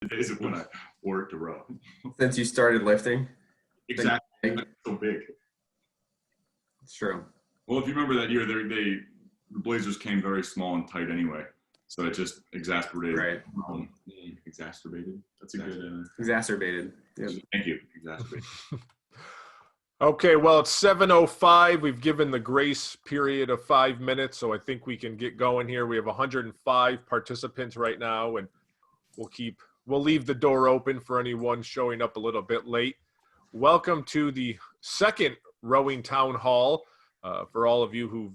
the days of when I worked to row. Since you started lifting? Exactly. So big. It's true. Well, if you remember that year, the Blazers came very small and tight anyway, so it just exacerbated. Right. Exacerbated. That's a good. Exacerbated. Yep. Thank you. Exacerbated. Okay, well, it's 7:05. We've given the grace period of 5 minutes, so I think we can get going here. We have 105 participants right now, and we'll leave the door open for anyone showing up a little bit late. Welcome to the second Rowing Town Hall. For all of you who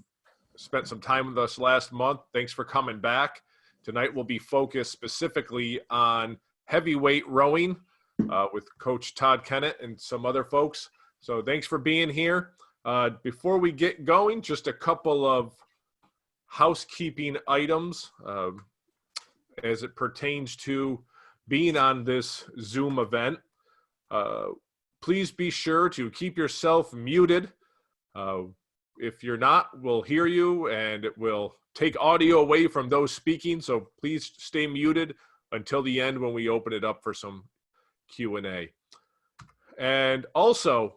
spent some time with us last month, thanks for coming back. Tonight we'll be focused specifically on heavyweight rowing with Coach Todd Kennett and some other folks. So thanks for being here. Before we get going, just a couple of housekeeping items as it pertains to being on this Zoom event. Please be sure to keep yourself muted. If you're not, we'll hear you and it will take audio away from those speaking. So please stay muted until the end when we open it up for some Q&A. And also,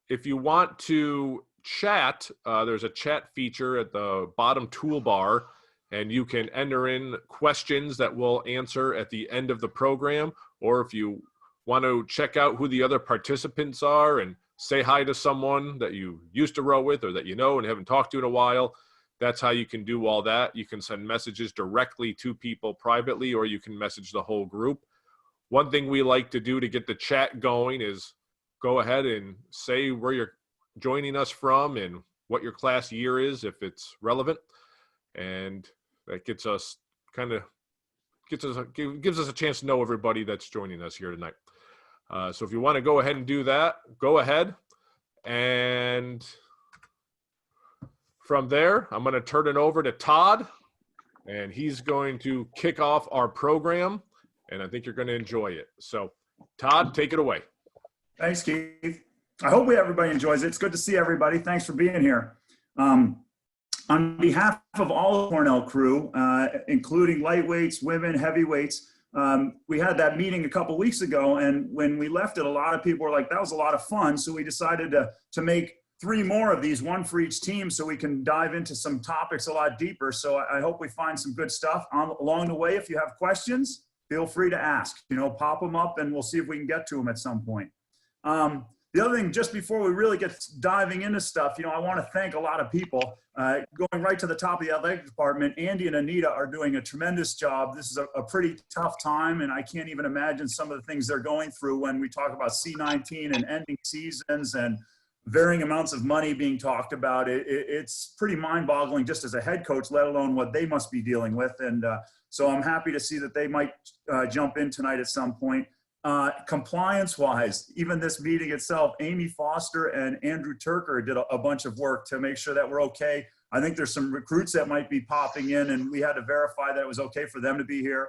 if you want to chat, there's a chat feature at the bottom toolbar, and you can enter in questions that we'll answer at the end of the program. Or if you want to check out who the other participants are and say hi to someone that you used to row with or that you know and haven't talked to in a while, that's how you can do all that. You can send messages directly to people privately, or you can message the whole group. One thing we like to do to get the chat going is go ahead and say where you're joining us from and what your class year is, if it's relevant. And that gives us a chance to know everybody that's joining us here tonight. So if you want to go ahead and do that, go ahead. And from there, I'm going to turn it over to Todd, and he's going to kick off our program, and I think you're going to enjoy it. So Todd, take it away. Thanks, Keith. I hope everybody enjoys it. It's good to see everybody. Thanks for being here. On behalf of all the Cornell crew, including lightweights, women, heavyweights, we had that meeting a couple weeks ago, and when we left it, a lot of people were like, that was a lot of fun. So we decided to make 3 more of these, 1 for each team, so we can dive into some topics a lot deeper. So I hope we find some good stuff along the way. If you have questions, feel free to ask, pop them up and we'll see if we can get to them at some point. The other thing, just before we really get diving into stuff, I want to thank a lot of people. Going right to the top of the athletic department, Andy and Anita are doing a tremendous job. This is a pretty tough time, and I can't even imagine some of the things they're going through when we talk about C-19 and ending seasons and varying amounts of money being talked about. It's pretty mind-boggling just as a head coach, let alone what they must be dealing with. And so I'm happy to see that they might jump in tonight at some point. Compliance-wise, even this meeting itself, Amy Foster and Andrew Turker did a bunch of work to make sure that we're okay. I think there's some recruits that might be popping in, and we had to verify that it was okay for them to be here.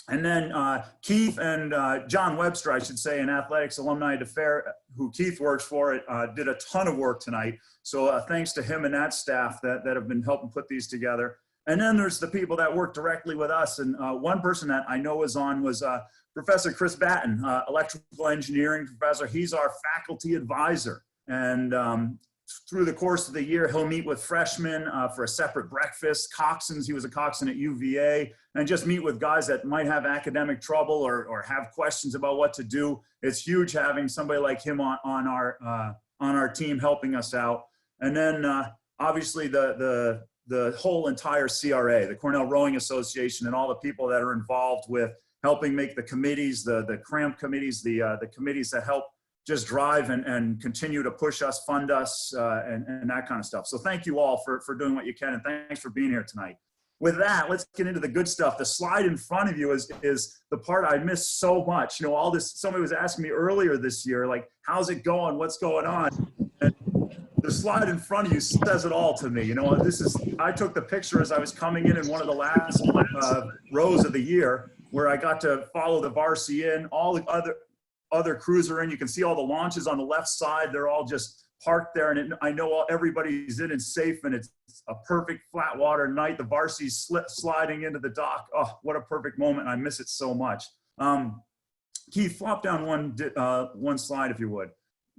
And then Keith and John Webster, I should say, an athletics alumni at Fair, who Keith works for, did a ton of work tonight. So thanks to him and that staff that have been helping put these together. And then there's the people that work directly with us. And one person that I know was Professor Chris Batten, electrical engineering professor. He's our faculty advisor. And through the course of the year, he'll meet with freshmen for a separate breakfast, coxswains. He was a coxswain at UVA, and just meet with guys that might have academic trouble or have questions about what to do. It's huge having somebody like him on our team helping us out. And then obviously the whole entire CRA, the Cornell Rowing Association, and all the people that are involved with helping make the committees, the cramp committees, the committees that help just drive and continue to push us, fund us, and that kind of stuff. So thank you all for doing what you can, and thanks for being here tonight. With that, let's get into the good stuff. The slide in front of you is the part I miss so much. All this, somebody was asking me earlier this year, like, how's it going? What's going on? And the slide in front of you says it all to me. I took the picture as I was coming in one of the last rows of the year, where I got to follow the varsity in. All the other crews are in. You can see all the launches on the left side. They're all just parked there, and I know everybody's in and safe, and it's a perfect flat water night. The varsity's sliding into the dock. Oh, what a perfect moment. I miss it so much. Keith, flop down one slide if you would.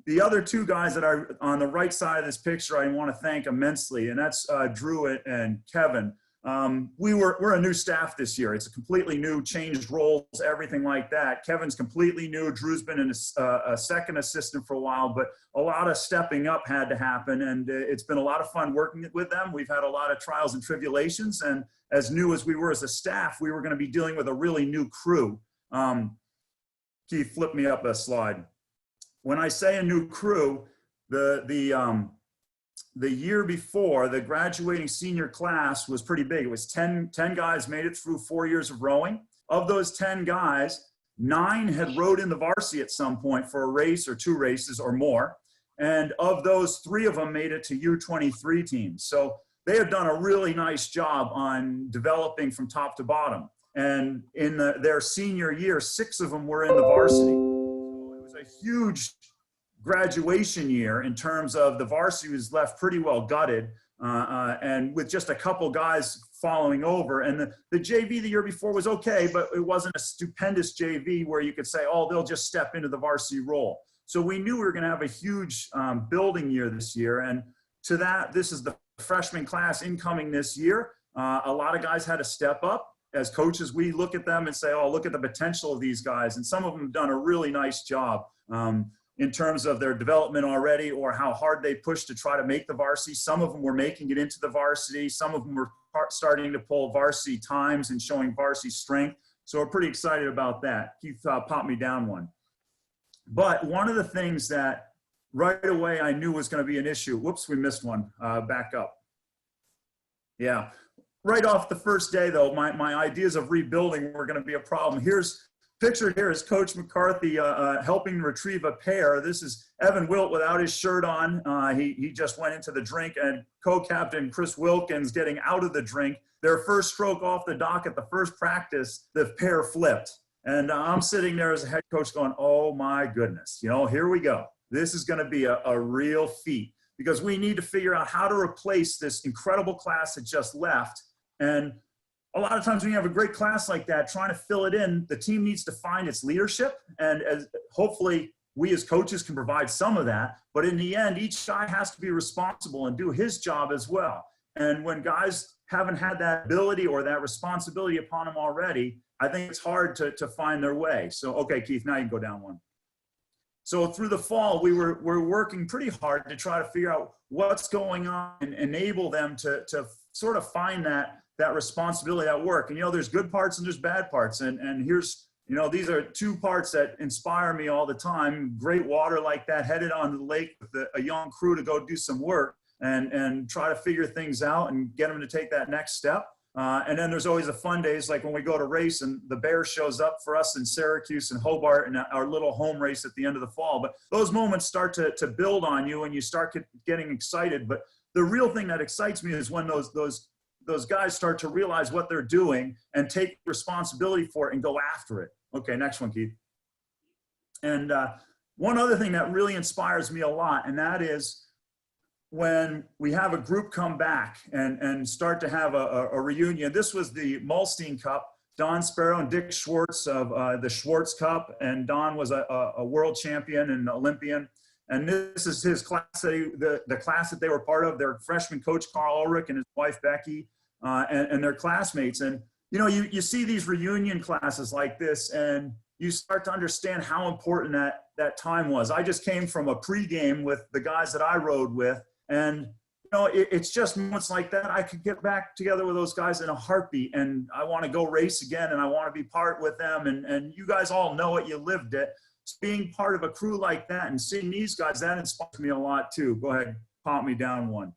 The other two guys that are on the right side of this picture, I want to thank immensely, and that's Drew and Kevin. We're a new staff this year. It's a completely new, changed roles, everything like that. Kevin's completely new. Drew's been a second assistant for a while, but a lot of stepping up had to happen, and it's been a lot of fun working with them. We've had a lot of trials and tribulations, and as new as we were as a staff, we were going to be dealing with a really new crew. Keith, flip me up a slide. When I say a new crew, the year before, the graduating senior class was pretty big. It was 10 guys made it through 4 years of rowing. Of those 10 guys, 9 had rowed in the varsity at some point for a race or 2 races or more. And of those, 3 of them made it to U23 teams. So they have done a really nice job on developing from top to bottom. And in their senior year, 6 of them were in the varsity. So it was a huge graduation year in terms of the varsity was left pretty well gutted, and with just a couple guys following over. And the JV the year before was okay, but it wasn't a stupendous JV where you could say, oh, they'll just step into the varsity role. So we knew we were going to have a huge building year this year. And to that, this is the freshman class incoming this year. A lot of guys had to step up. As coaches, we look at them and say, oh, look at the potential of these guys. And some of them have done a really nice job in terms of their development already, or how hard they pushed to try to make the varsity. Some of them were making it into the varsity. Some of them were starting to pull varsity times and showing varsity strength. So we're pretty excited about that. Keith, pop me down one. But one of the things that right away I knew was going to be an issue. Whoops, we missed one. Back up. Yeah. Right off the first day, though, my ideas of rebuilding were going to be a problem. Pictured here is Coach McCarthy helping retrieve a pair. This is Evan Wilt without his shirt on. He just went into the drink, and co-captain Chris Wilkins getting out of the drink. Their first stroke off the dock at the first practice, the pair flipped. And I'm sitting there as a head coach going, oh my goodness, here we go. This is going to be a real feat, because we need to figure out how to replace this incredible class that just left. And a lot of times when you have a great class like that, trying to fill it in, the team needs to find its leadership. And hopefully we as coaches can provide some of that. But in the end, each guy has to be responsible and do his job as well. And when guys haven't had that ability or that responsibility upon them already, I think it's hard to find their way. So, okay, Keith, now you can go down one. So through the fall, we're working pretty hard to try to figure out what's going on and enable them to sort of find that responsibility at work. And, there's good parts and there's bad parts. And here's, these are 2 parts that inspire me all the time. Great water like that, headed on the lake with a young crew to go do some work and try to figure things out and get them to take that next step. And then there's always the fun days, like when we go to race and the Bear shows up for us in Syracuse and Hobart and our little home race at the end of the fall. But those moments start to build on you and you start getting excited. But the real thing that excites me is when those guys start to realize what they're doing and take responsibility for it and go after it. Okay, next one, Keith. And one other thing that really inspires me a lot, and that is when we have a group come back and start to have a reunion. This was the Mulstein Cup. Don Sparrow and Dick Schwartz of the Schwartz Cup, and Don was a world champion and Olympian. And this is his class, the class that they were part of, their freshman coach, Carl Ulrich, and his wife, Becky, and their classmates. And, you see these reunion classes like this, and you start to understand how important that time was. I just came from a pregame with the guys that I rode with, and, it's just moments like that. I could get back together with those guys in a heartbeat, and I want to go race again, and I want to be part with them. And you guys all know it, you lived it. Being part of a crew like that and seeing these guys, that inspires me a lot too. Go ahead, pop me down one.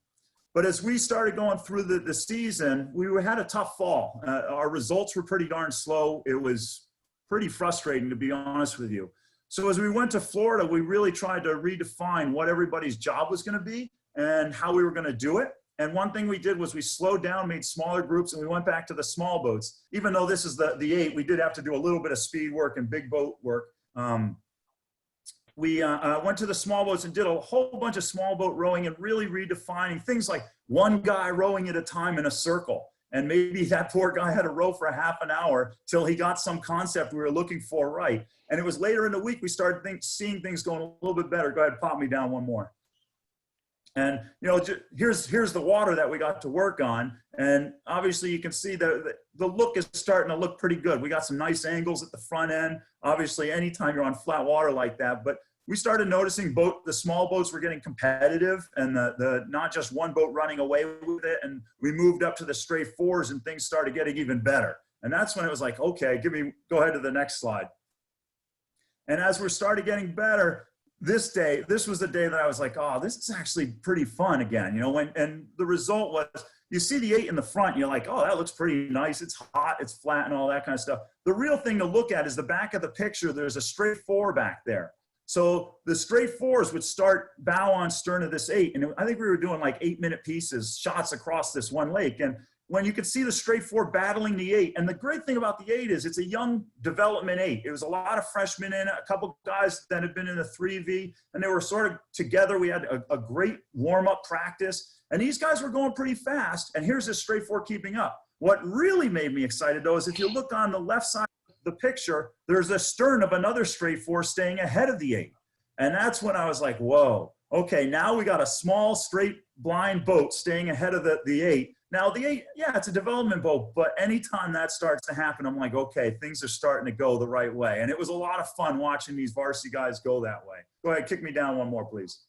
But as we started going through the season, we had a tough fall. Our results were pretty darn slow. It was pretty frustrating, to be honest with you. So as we went to Florida, we really tried to redefine what everybody's job was going to be and how we were going to do it. And one thing we did was we slowed down, made smaller groups, and we went back to the small boats. Even though this is the 8, we did have to do a little bit of speed work and big boat work. We went to the small boats and did a whole bunch of small boat rowing and really redefining things like one guy rowing at a time in a circle. And maybe that poor guy had to row for a half an hour till he got some concept we were looking for right. And it was later in the week we started seeing things going a little bit better. Go ahead, pop me down one more. And, you know, here's the water that we got to work on. And obviously you can see the look is starting to look pretty good. We got some nice angles at the front end. Obviously, anytime you're on flat water like that, but we started noticing the small boats were getting competitive, and the not just one boat running away with it. And we moved up to the straight fours and things started getting even better. And that's when it was like, okay, go ahead to the next slide. And as we started getting better, this was the day that I was like, oh, this is actually pretty fun again, you know, and the result was, you see the 8 in the front, you're like, oh, that looks pretty nice. It's hot, it's flat, and all that kind of stuff. The real thing to look at is the back of the picture. There's a straight 4 back there. So the straight 4s would start bow on stern of this 8. And I think we were doing like 8-minute pieces, shots across this one lake. And when you could see the straight 4 battling the 8, and the great thing about the 8 is it's a young development 8. It was a lot of freshmen in it, a couple guys that had been in the 3V, and they were sort of together. We had a great warm-up practice. And these guys were going pretty fast, and here's this straight 4 keeping up. What really made me excited, though, is if you look on the left side of the picture, there's a stern of another straight 4 staying ahead of the 8. And that's when I was like, whoa, okay, now we got a small straight blind boat staying ahead of the 8. Now, the 8, yeah, it's a development boat, but anytime that starts to happen, I'm like, okay, things are starting to go the right way. And it was a lot of fun watching these varsity guys go that way. Go ahead, kick me down one more, please.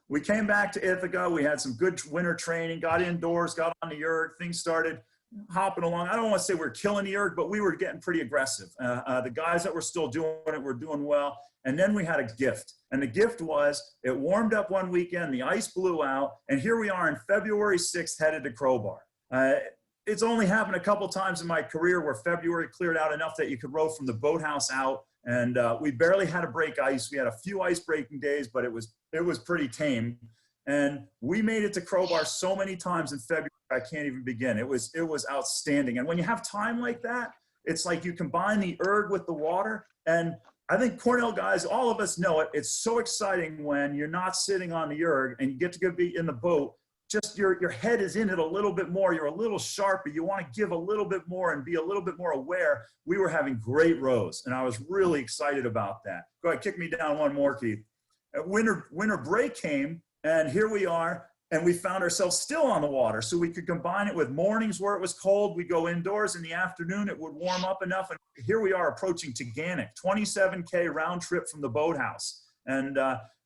We came back to Ithaca. We had some good winter training, got indoors, got on the erg. Things started hopping along. I don't want to say we're killing the erg, but we were getting pretty aggressive. The guys that were still doing it were doing well. And then we had a gift. And the gift was, it warmed up one weekend, the ice blew out, and here we are on February 6th headed to Crowbar. It's only happened a couple times in my career where February cleared out enough that you could row from the boathouse out. And we barely had to break ice. We had a few ice breaking days, but it was pretty tame. And we made it to Crowbar so many times in February, I can't even begin. It was outstanding. And when you have time like that, it's like you combine the erg with the water. And I think Cornell guys, all of us know it. It's so exciting when you're not sitting on the erg and you get to go be in the boat. Just your head is in it a little bit more. You're a little sharper. You want to give a little bit more and be a little bit more aware. We were having great rows, and I was really excited about that. Go ahead, kick me down one more, Keith. Winter break came, and here we are, and we found ourselves still on the water. So we could combine it with mornings where it was cold. We go indoors in the afternoon. It would warm up enough, and here we are approaching Teganic, 27K round trip from the boathouse. And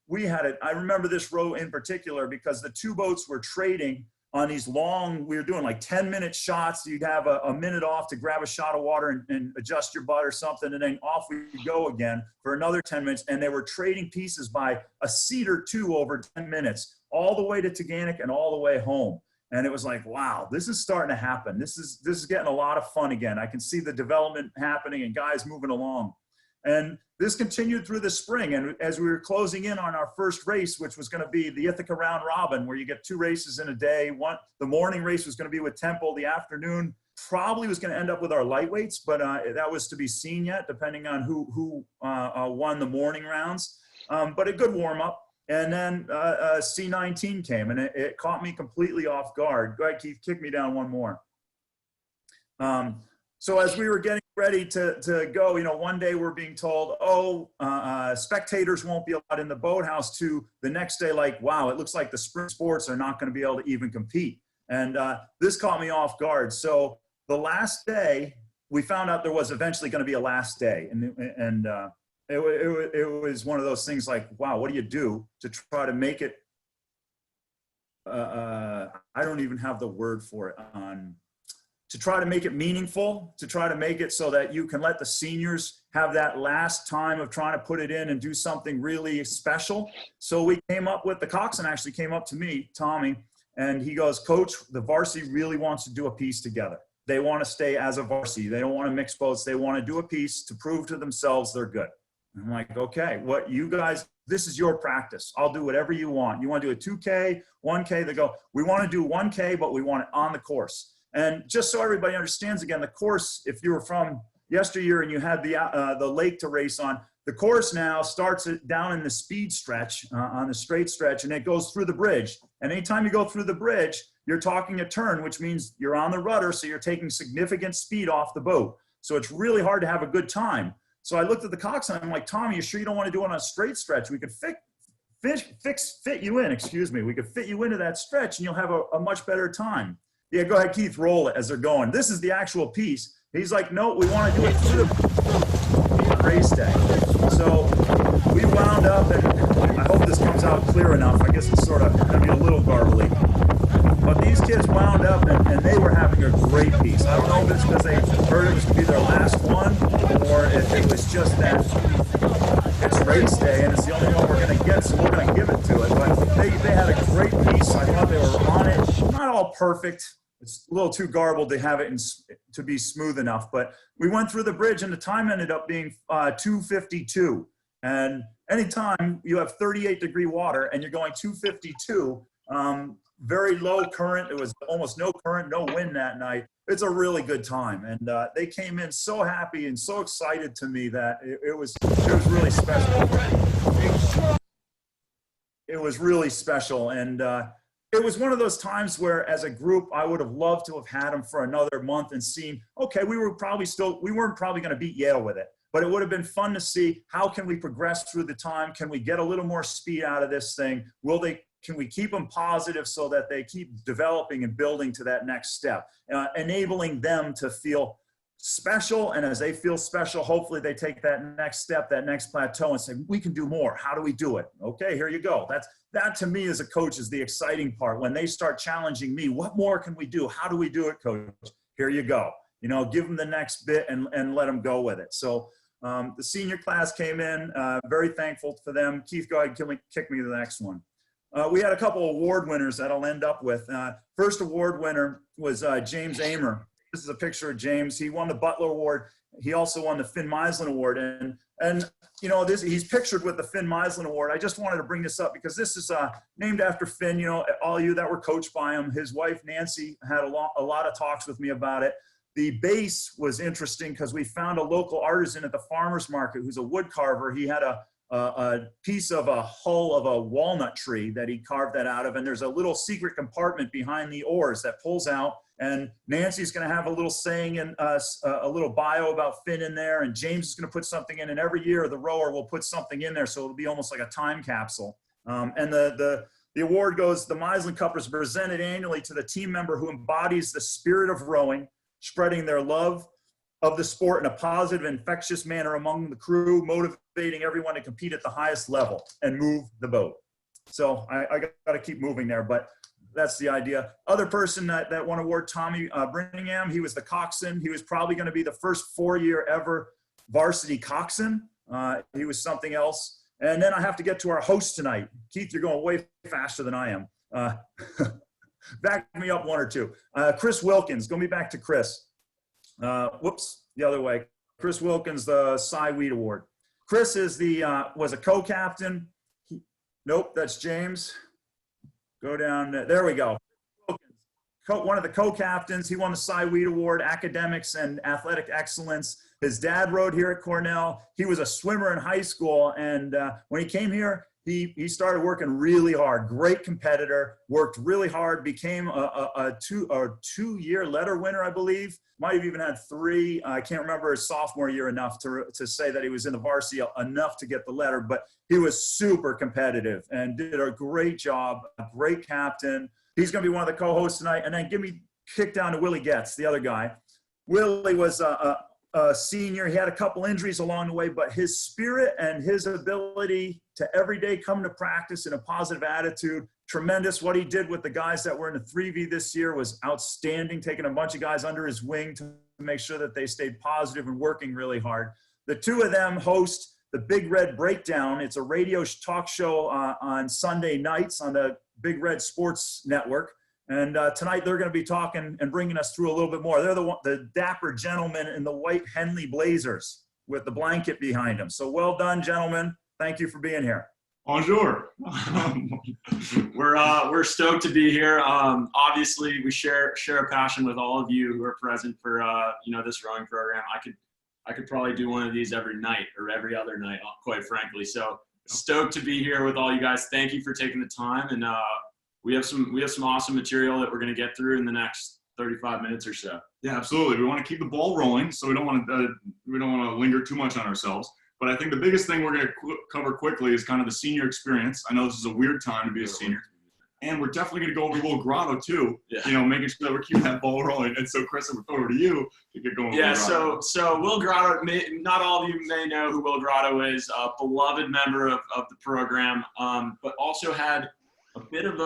we had it. I remember this row in particular because the two boats were trading on these long, we were doing like 10-minute shots. You'd have a minute off to grab a shot of water and adjust your butt or something, and then off we go again for another 10 minutes. And they were trading pieces by a seat or two over 10 minutes, all the way to Teganic and all the way home. And it was like, wow, this is starting to happen. This is getting a lot of fun again. I can see the development happening and guys moving along. And this continued through the spring. And as we were closing in on our first race, which was going to be the Ithaca Round Robin, where you get 2 races in a day. The morning race was going to be with Temple. The afternoon probably was going to end up with our lightweights, but that was to be seen yet, depending on who won the morning rounds. But a good warm up. And then C19 came, and it caught me completely off guard. Go ahead, Keith, kick me down one more. So as we were getting ready to go, you know, one day we're being told, spectators won't be allowed in the boathouse, to the next day, like, wow, it looks like the sprint sports are not going to be able to even compete. And this caught me off guard. So the last day, we found out there was eventually going to be a last day. And it was one of those things like, wow, what do you do to try to make it? I don't even have the word for it to try to make it meaningful, to try to make it so that you can let the seniors have that last time of trying to put it in and do something really special. So we came up with, the coxswain actually came up to me, Tommy, and he goes, Coach, the varsity really wants to do a piece together. They want to stay as a varsity. They don't want to mix boats. They want to do a piece to prove to themselves they're good. And I'm like, okay, what you guys, this is your practice. I'll do whatever you want. You want to do a 2K, 1K? They go, we want to do 1K, but we want it on the course. And just so everybody understands, again, the course, if you were from yesteryear and you had the lake to race on, the course now starts down in the speed stretch, on the straight stretch, and it goes through the bridge. And anytime you go through the bridge, you're talking a turn, which means you're on the rudder, so you're taking significant speed off the boat. So it's really hard to have a good time. So I looked at the coxswain, I'm like, Tommy, you sure you don't want to do it on a straight stretch? We could fit you in, excuse me. We could fit you into that stretch and you'll have a much better time. Yeah, go ahead, Keith, roll it as they're going. This is the actual piece. He's like, no, we want to do it through the race day. So we wound up, and I hope this comes out clear enough. I guess it's sort of going to be a little garbly. But these kids wound up, and they were having a great piece. I don't know if it's because they heard it was going to be their last one, or if it was just that it's race day, and it's the only one we're going to get, so we're going to give it to it. But they had a great piece. I thought they were on it. Not all perfect. It's a little too garbled to have it to be smooth enough. But we went through the bridge, and the time ended up being 2:52. And anytime you have 38-degree water and you're going 2:52, very low current. It was almost no current, no wind that night. It's a really good time. And they came in so happy and so excited to me that it was really special. It was really special. And it was one of those times where, as a group, I would have loved to have had them for another month and seen, okay, we weren't probably going to beat Yale with it, but it would have been fun to see how can we progress through the time? Can we get a little more speed out of this thing? Can we keep them positive so that they keep developing and building to that next step, enabling them to feel special? And as they feel special, hopefully they take that next step, that next plateau, and say, we can do more. How do we do it? Okay, here you go. That to me as a coach is the exciting part. When they start challenging me, what more can we do? How do we do it, coach? Here you go. Give them the next bit and let them go with it. So the senior class came in, very thankful for them. Keith, go ahead, kick me to the next one. We had a couple award winners that I'll end up with. First award winner was James Amer. This is a picture of James. He won the Butler Award. He also won the Finn Meisland Award. And he's pictured with the Finn Meisland Award. I just wanted to bring this up because this is named after Finn. All you that were coached by him. His wife, Nancy, had a lot of talks with me about it. The base was interesting because we found a local artisan at the farmer's market who's a wood carver. He had a piece of a hull of a walnut tree that he carved that out of. And there's a little secret compartment behind the oars that pulls out. And Nancy's going to have a little saying and a little bio about Finn in there. And James is going to put something in. And every year the rower will put something in there. So it'll be almost like a time capsule. And the award goes, the Meisland Cup is presented annually to the team member who embodies the spirit of rowing, spreading their love of the sport in a positive, infectious manner among the crew, motivating everyone to compete at the highest level and move the boat. So I got to keep moving there, but that's the idea. Other person that won award, Tommy Brinningham, he was the coxswain. He was probably going to be the first 4-year ever varsity coxswain. He was something else. And then I have to get to our host tonight. Keith, you're going way faster than I am. Back me up one or two. Chris Wilkins, going to be back to Chris. Whoops, the other way. Chris Wilkins, the Cy Weed Award. Chris is was a co-captain. Nope, that's James. Go down. There we go. One of the co-captains. He won the Cy Weed Award, academics and athletic excellence. His dad rowed here at Cornell. He was a swimmer in high school, and when he came here, he started working really hard. Great competitor, worked really hard, became a two-year letter winner, I believe. Might have even had 3. I can't remember his sophomore year enough to say that he was in the varsity enough to get the letter, but he was super competitive and did a great job, a great captain. He's going to be one of the co-hosts tonight. And then give me kick down to Willie Getz, the other guy. Willie was a senior. He had a couple injuries along the way, but his spirit and his ability to every day come to practice in a positive attitude, tremendous. What he did with the guys that were in the 3V this year was outstanding, taking a bunch of guys under his wing to make sure that they stayed positive and working really hard. The two of them host the Big Red Breakdown. It's a radio talk show on Sunday nights on the Big Red Sports Network. And tonight they're going to be talking and bringing us through a little bit more. They're the dapper gentlemen in the white Henley Blazers with the blanket behind them. So well done, gentlemen. Thank you for being here. Bonjour. We're stoked to be here. Obviously, we share a passion with all of you who are present for this rowing program. I could probably do one of these every night or every other night, quite frankly. So stoked to be here with all you guys. Thank you for taking the time, and we have some awesome material that we're going to get through in the next 35 minutes or so. Yeah, absolutely. We want to keep the ball rolling, so we don't want to linger too much on ourselves. But I think the biggest thing we're going to cover quickly is kind of the senior experience. I know this is a weird time to be a senior, and we're definitely going to go over Will Grotto too. Yeah. You know, making sure that we're keeping that ball rolling. And so, Chris, I would throw it over to you to get going. with Yeah, Will Grotto. so Will Grotto, not all of you may know who Will Grotto is, a beloved member of the program, but also had a bit of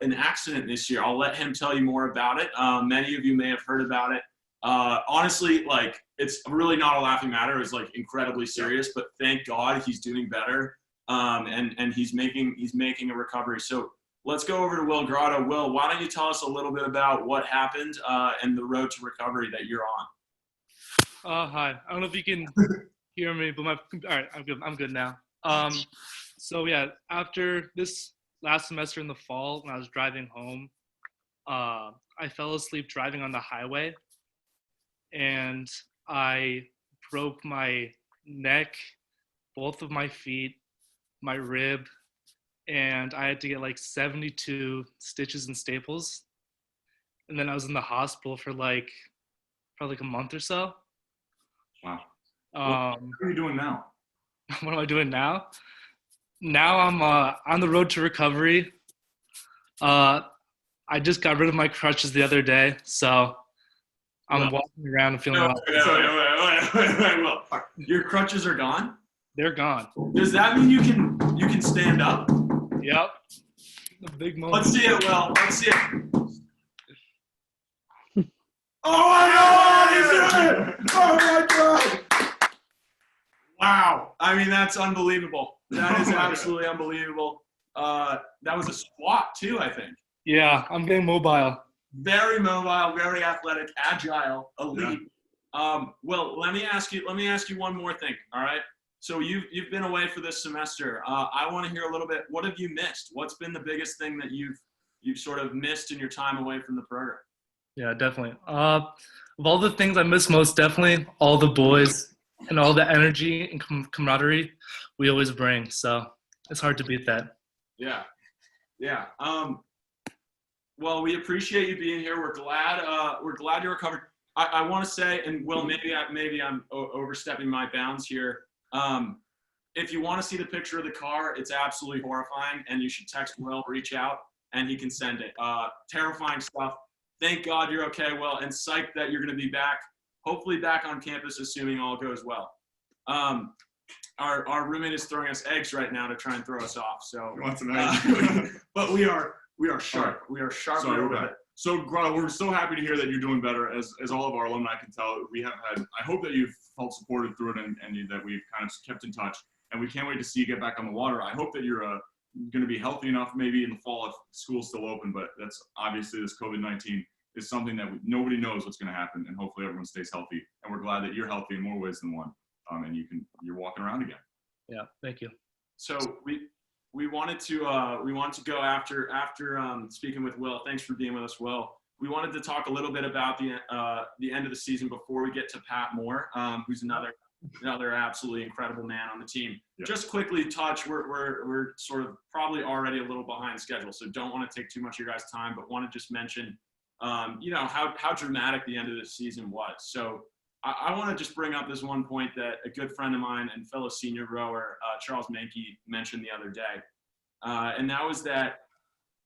an accident this year. I'll let him tell you more about it. Many of you may have heard about it. Honestly, like, it's really not a laughing matter. It's like incredibly serious, but thank God he's doing better. And he's making a recovery. So let's go over to Will Grotto. Will, why don't you tell us a little bit about what happened and the road to recovery that you're on? Hi. I don't know if you can hear me, but all right, I'm good now. So yeah, after this last semester in the fall, when I was driving home, I fell asleep driving on the highway, and I broke my neck, both of my feet, my rib, and I had to get like 72 stitches and staples. And then I was in the hospital for probably a month or so. Wow. What are you doing now? What am I doing now? Now I'm on the road to recovery. I just got rid of my crutches the other day, so I'm walking around and feeling well. Wait, Will. Your crutches are gone? They're gone. Does that mean you can stand up? Yep. A big moment. Let's see it, Will. Let's see it. Oh my God! He's doing it! Oh my God! Wow. I mean, that's unbelievable. That is absolutely unbelievable. That was a squat too, I think. Yeah, I'm getting mobile. Very mobile, very athletic, agile, elite. Well, let me ask you one more thing. All right. So you've been away for this semester. I want to hear a little bit. What have you missed? What's been the biggest thing that you've sort of missed in your time away from the program? Yeah, definitely. Of all the things I miss most, definitely all the boys and all the energy and camaraderie we always bring. So it's hard to beat that. Yeah. Yeah. Well, we appreciate you being here. We're glad you recovered. I want to say, and Will, maybe I'm overstepping my bounds here. If you want to see the picture of the car, it's absolutely horrifying, and you should text Will, reach out, and he can send it. Terrifying stuff. Thank God you're okay, Will, and psyched that you're going to be back, hopefully back on campus, assuming all goes well. Our roommate is throwing us eggs right now to try and throw us off. So, You want some eggs? but we are sharp. We are sharp. Sorry, over we're back. it. So, Grotto, we're so happy to hear that you're doing better. As all of our alumni can tell, we have had, I hope that you've felt supported through it and that we've kind of kept in touch. And we can't wait to see you get back on the water. I hope that you're going to be healthy enough maybe in the fall if school's still open. But that's obviously this COVID-19 is something that nobody knows what's going to happen. And hopefully everyone stays healthy. And we're glad that you're healthy in more ways than one. And you're walking around again. Yeah, thank you. So we wanted to go after speaking with Will. Thanks for being with us, Will. We wanted to talk a little bit about the end of the season before we get to Pat Moore, who's another absolutely incredible man on the team. Yeah. Just quickly touch, we're sort of probably already a little behind schedule, so don't want to take too much of your guys' time, but want to just mention, how dramatic the end of the season was. So I want to just bring up this one point that a good friend of mine and fellow senior rower, Charles Mankey, mentioned the other day. And that was that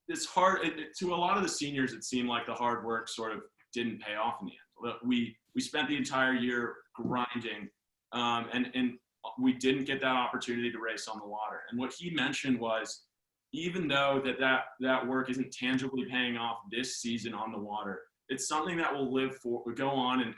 it's hard to a lot of the seniors. It seemed like the hard work sort of didn't pay off in the end. We spent the entire year grinding, and we didn't get that opportunity to race on the water. And what he mentioned was, even though that work isn't tangibly paying off this season on the water, it's something that will go on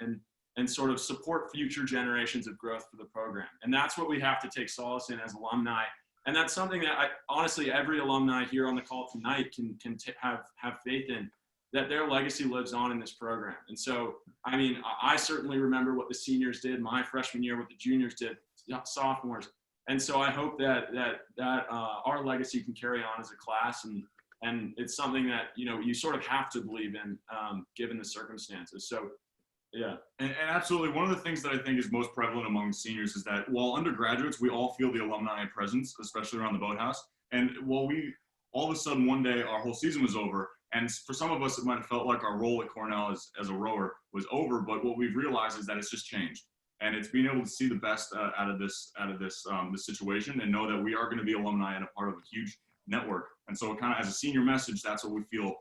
and sort of support future generations of growth for the program. And that's what we have to take solace in as alumni. And that's something that honestly, every alumni here on the call tonight can have faith in, that their legacy lives on in this program. And so, I mean, I certainly remember what the seniors did my freshman year, what the juniors did, sophomores. And so I hope that our legacy can carry on as a class, and it's something that, you sort of have to believe in, given the circumstances. So, yeah. And absolutely, one of the things that I think is most prevalent among seniors is that while undergraduates, we all feel the alumni presence, especially around the boathouse. And while we all of a sudden one day our whole season was over. And for some of us, it might have felt like our role at Cornell as a rower was over. But what we've realized is that it's just changed. And it's being able to see the best out of this situation and know that we are going to be alumni and a part of a huge network. And so kind of as a senior message, that's what we feel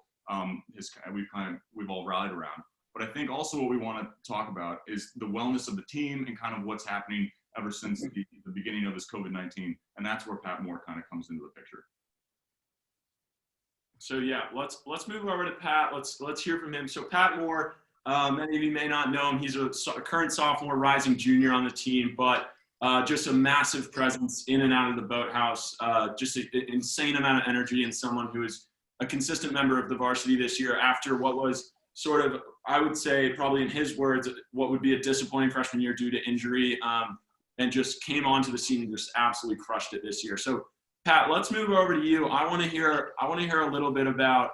we've all rallied around. But I think also what we want to talk about is the wellness of the team and kind of what's happening ever since the beginning of this COVID-19. And that's where Pat Moore kind of comes into the picture. So yeah, let's move over to Pat. Let's hear from him. So Pat Moore, many of you may not know him. He's a current sophomore, rising junior on the team, but just a massive presence in and out of the boathouse. Just an insane amount of energy, and someone who is a consistent member of the varsity this year after what was sort of, I would say, probably in his words, what would be a disappointing freshman year due to injury, and just came onto the scene and just absolutely crushed it this year. So Pat, let's move over to you. I want to hear a little bit about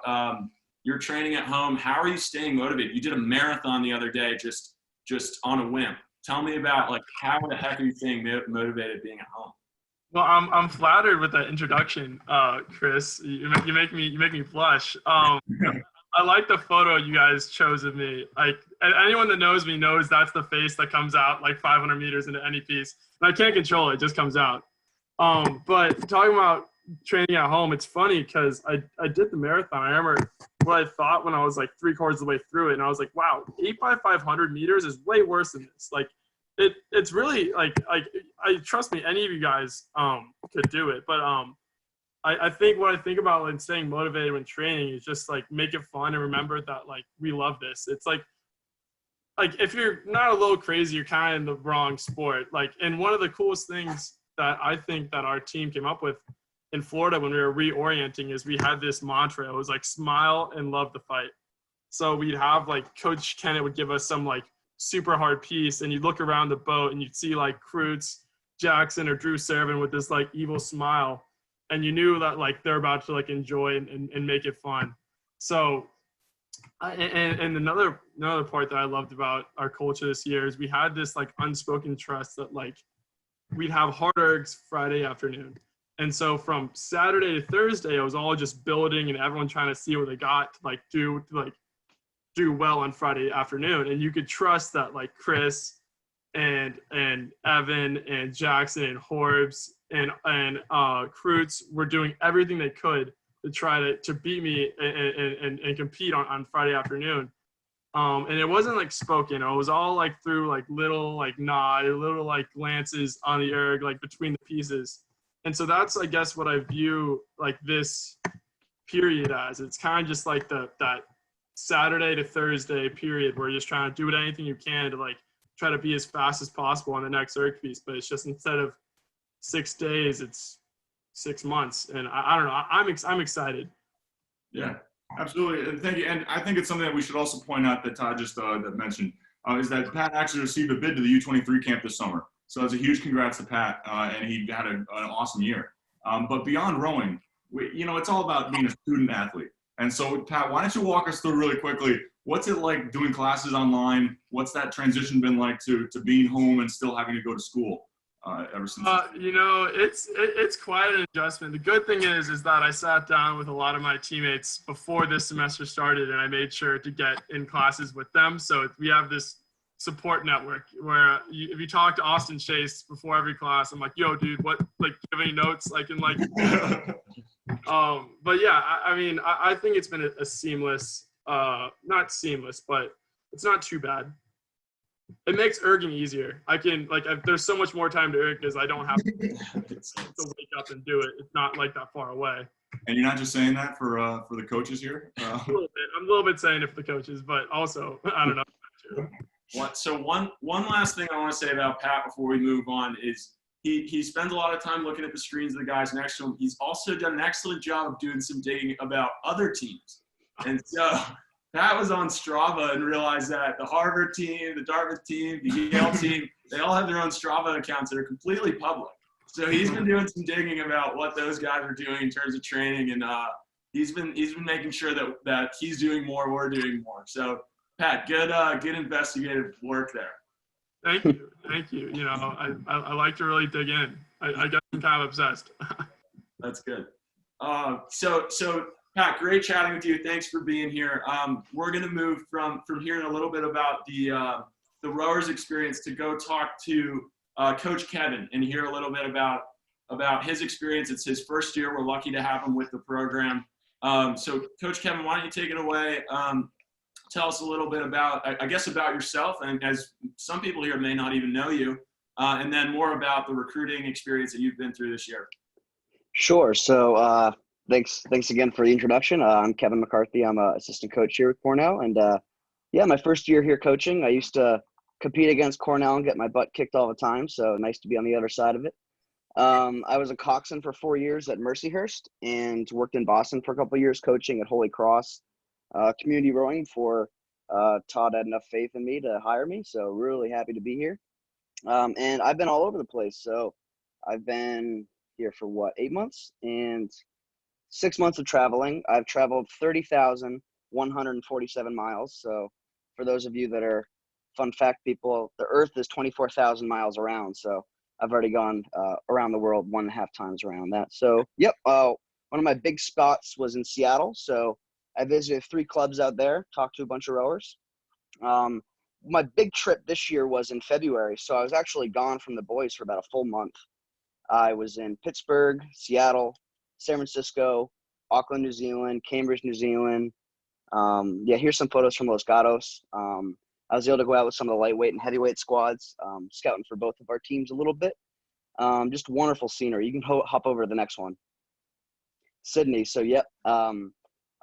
your training at home. How are you staying motivated? You did a marathon the other day, just on a whim. Tell me about, like, how the heck are you staying motivated being at home? Well, I'm flattered with that introduction, Chris. You make me blush. I like the photo you guys chose of me. Like, anyone that knows me knows that's the face that comes out like 500 meters into any piece. And I can't control it; it just comes out. But talking about training at home, it's funny because I did the marathon. I remember what I thought when I was like 3/4 of the way through it, and I was like, wow, 8 by 500 meters is way worse than this. Like, it's really like I trust me, any of you guys could do it. But I think what I think about when staying motivated when training is just like make it fun and remember that like we love this. It's like if you're not a little crazy, you're kind of in the wrong sport. Like, and one of the coolest things that I think that our team came up with in Florida when we were reorienting is we had this mantra. It was like smile and love the fight. So we'd have like Coach Kennett would give us some like super hard piece, and you'd look around the boat and you'd see like Kreutz, Jackson, or Drew Servin with this like evil smile. And you knew that like they're about to like enjoy and make it fun. So, and another part that I loved about our culture this year is we had this like unspoken trust that like we'd have hard ergs Friday afternoon. And so from Saturday to Thursday, it was all just building and everyone trying to see what they got to do well on Friday afternoon. And you could trust that like Chris and Evan and Jackson and Horbs and Kreutz were doing everything they could to try to beat me and compete on Friday afternoon. And it wasn't like spoken. It was all like through like little like nod, little like glances on the erg, like between the pieces. And so that's, I guess, what I view like this period as. It's kind of just like that Saturday to Thursday period where you're just trying to do anything you can to like try to be as fast as possible on the next erg piece. But it's just instead of 6 days, it's 6 months. And I don't know. I'm excited. Yeah, absolutely. And thank you. And I think it's something that we should also point out that Todd just that mentioned is that Pat actually received a bid to the U23 camp this summer. So that's a huge congrats to Pat, and he had an awesome year. But beyond rowing, it's all about being a student athlete. And so, Pat, why don't you walk us through really quickly, what's it like doing classes online? What's that transition been like to being home and still having to go to school ever since? It's quite an adjustment. The good thing is that I sat down with a lot of my teammates before this semester started, and I made sure to get in classes with them. So we have this support network where if you talk to Austin Chase before every class, I'm like, yo, dude, what, like, do you have any notes? Like, and like, but yeah, I think it's been a seamless, not seamless, but it's not too bad. It makes erging easier. I can, like, there's so much more time to erg because I don't have to wake up and do it. It's not like that far away. And you're not just saying that for the coaches here? A little bit. I'm a little bit saying it for the coaches, but also, I don't know. So one last thing I want to say about Pat before we move on is he spends a lot of time looking at the screens of the guys next to him. He's also done an excellent job of doing some digging about other teams. And so Pat was on Strava and realized that the Harvard team, the Dartmouth team, the Yale team, they all have their own Strava accounts that are completely public. So he's been doing some digging about what those guys are doing in terms of training, and he's been making sure that he's doing more, we're doing more. So Pat, good investigative work there. Thank you. I like to really dig in. I get kind of obsessed. That's good. So Pat, great chatting with you. Thanks for being here. We're going to move from hearing a little bit about the rowers experience to go talk to Coach Kevin and hear a little bit about his experience. It's his first year. We're lucky to have him with the program. So Coach Kevin, why don't you take it away? Tell us a little bit about, I guess, about yourself, and as some people here may not even know you, and then more about the recruiting experience that you've been through this year. Sure. So thanks again for the introduction. I'm Kevin McCarthy. I'm an assistant coach here at Cornell, and yeah, my first year here coaching. I used to compete against Cornell and get my butt kicked all the time. So nice to be on the other side of it. I was a coxswain for 4 years at Mercyhurst and worked in Boston for a couple of years coaching at Holy Cross community rowing before Todd had enough faith in me to hire me. So really happy to be here. And I've been all over the place. So I've been here for 8 months and 6 months of traveling. I've traveled 30,147 miles. So for those of you that are fun fact people, the earth is 24,000 miles around. So I've already gone around the world 1.5 times around that. So yep. One of my big spots was in Seattle. So I visited 3 clubs out there, talked to a bunch of rowers. My big trip this year was in February. So I was actually gone from the boys for about a full month. I was in Pittsburgh, Seattle, San Francisco, Auckland, New Zealand, Cambridge, New Zealand. Yeah, here's some photos from Los Gatos. I was able to go out with some of the lightweight and heavyweight squads, scouting for both of our teams a little bit. Just wonderful scenery. You can hop over to the next one. Sydney. So, yep.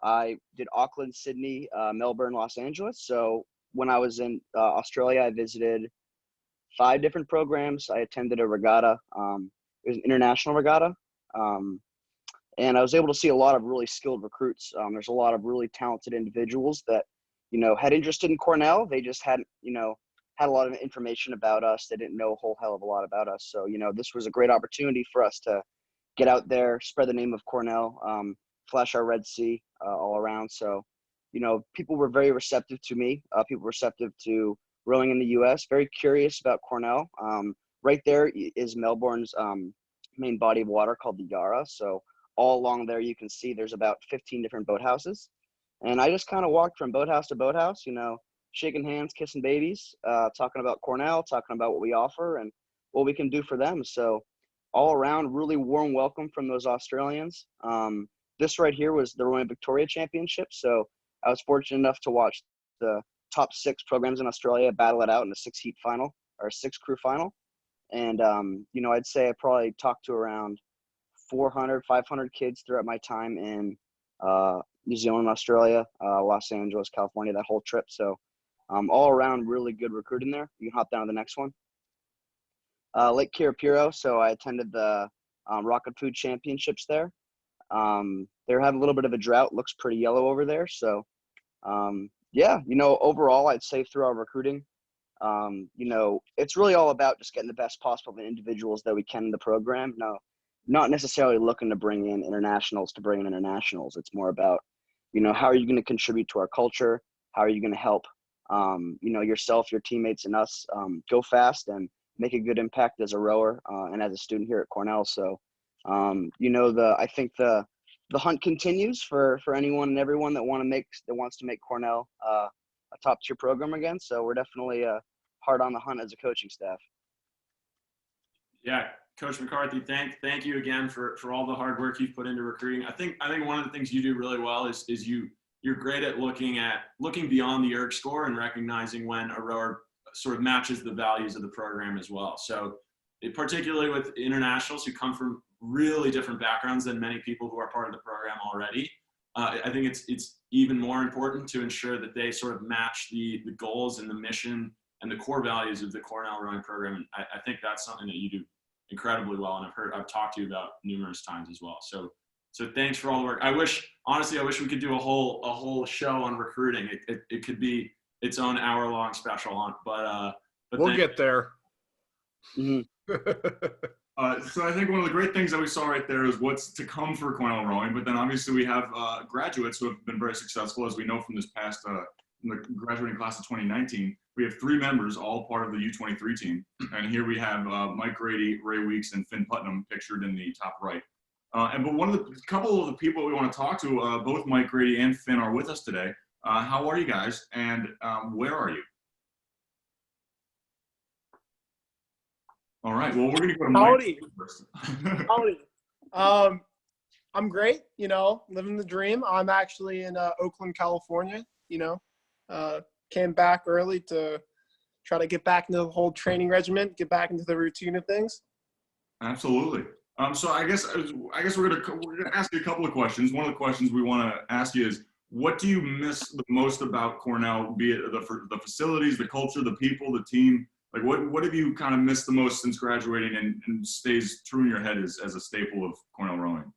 I did Auckland, Sydney, Melbourne, Los Angeles. So when I was in Australia, I visited 5 different programs. I attended a regatta. It was an international regatta. And I was able to see a lot of really skilled recruits. There's a lot of really talented individuals that, had interest in Cornell. They just hadn't, had a lot of information about us. They didn't know a whole hell of a lot about us. So, this was a great opportunity for us to get out there, spread the name of Cornell, flash our Red Sea all around. So, people were very receptive to me. People were receptive to rowing in the U.S., very curious about Cornell. Right there is Melbourne's main body of water called the Yarra. So all along there, you can see there's about 15 different boathouses. And I just kind of walked from boathouse to boathouse, shaking hands, kissing babies, talking about Cornell, talking about what we offer and what we can do for them. So all around, really warm welcome from those Australians. This right here was the Rowing Victoria Championship. So I was fortunate enough to watch the top 6 programs in Australia battle it out in a 6-heat final or a 6-crew final. And, I'd say I probably talked to around 400, 500 kids throughout my time in New Zealand, Australia, Los Angeles, California, that whole trip. So all around really good recruiting there. You can hop down to the next one. Lake Kirapiro. So I attended the Rocket Food Championships there. They're having a little bit of a drought. Looks pretty yellow over there. So, yeah, overall, I'd say through our recruiting, it's really all about just getting the best possible individuals that we can in the program. No, not necessarily looking to bring in internationals to bring in internationals. It's more about, how are you going to contribute to our culture? How are you going to help, yourself, your teammates, and us go fast and make a good impact as a rower and as a student here at Cornell. So, I think the hunt continues for anyone and everyone that wants to make Cornell a top tier program again. So we're definitely hard on the hunt as a coaching staff. Yeah, Coach McCarthy, thank you again for all the hard work you've put into recruiting. I think one of the things you do really well is you're great at looking beyond the ERG score and recognizing when a rower sort of matches the values of the program as well. So particularly with internationals who come from really different backgrounds than many people who are part of the program already, I think it's even more important to ensure that they sort of match the goals and the mission and the core values of the Cornell rowing program. And I think that's something that you do incredibly well, and I've talked to you about numerous times as well. So thanks for all the work. I wish we could do a whole show on recruiting. It could be its own hour-long special on, but we'll get there. Mm-hmm. So I think one of the great things that we saw right there is what's to come for Cornell rowing. But then obviously we have graduates who have been very successful, as we know from this past the graduating class of 2019. We have 3 members, all part of the U23 team. And here we have Mike Grady, Ray Weeks, and Finn Putnam pictured in the top right. But one of the couple of the people we want to talk to, both Mike Grady and Finn are with us today. How are you guys, and where are you? All right. Well, we're gonna go to Mike Howdy. first. Howdy. I'm great, living the dream. I'm actually in Oakland, California, came back early to try to get back into the whole training regimen, get back into the routine of things. Absolutely. So I guess we're gonna ask you a couple of questions. One of the questions we want to ask you is, what do you miss the most about Cornell? Be it the facilities, the culture, the people, the team. Like, what have you kind of missed the most since graduating and stays true in your head as a staple of Cornell rowing?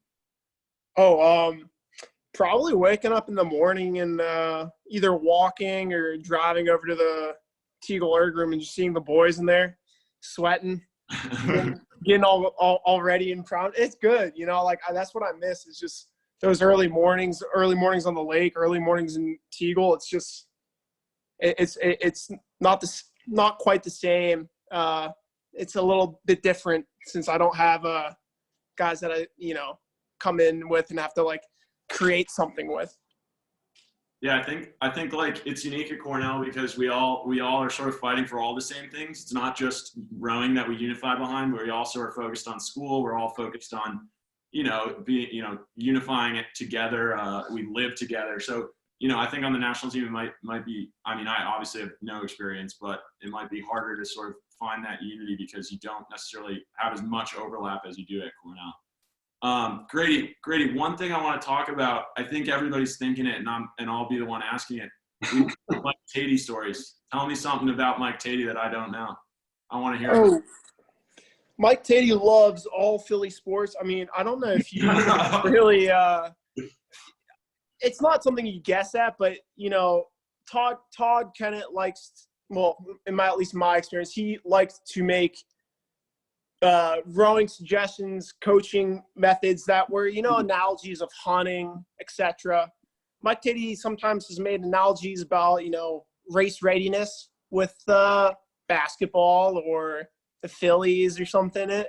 Probably waking up in the morning and either walking or driving over to the Teagle Erg room and just seeing the boys in there sweating, getting all ready and proud. It's good, that's what I miss. It's just those early mornings on the lake, early mornings in Teagle. It's just it's not quite the same. It's a little bit different since I don't have guys that I come in with and have to create something with. Yeah, I think like it's unique at Cornell because we all are sort of fighting for all the same things. It's not just rowing that we unify behind, but we also are focused on school. We're all focused on, unifying it together. We live together. So, I think on the national team, it might be, I obviously have no experience, but it might be harder to sort of find that unity because you don't necessarily have as much overlap as you do at Cornell. Grady, one thing I want to talk about, I think everybody's thinking it, and I'll be the one asking it. Mike Tatey stories. Tell me something about Mike Tatey that I don't know. I want to hear it. Mike Tatey loves all Philly sports. I don't know if you really it's not something you guess at, but Todd kind of likes, well, at least my experience, he likes to make rowing suggestions, coaching methods that were, analogies of hunting, etc. Mike Tatey sometimes has made analogies about, race readiness with basketball or the Phillies or something.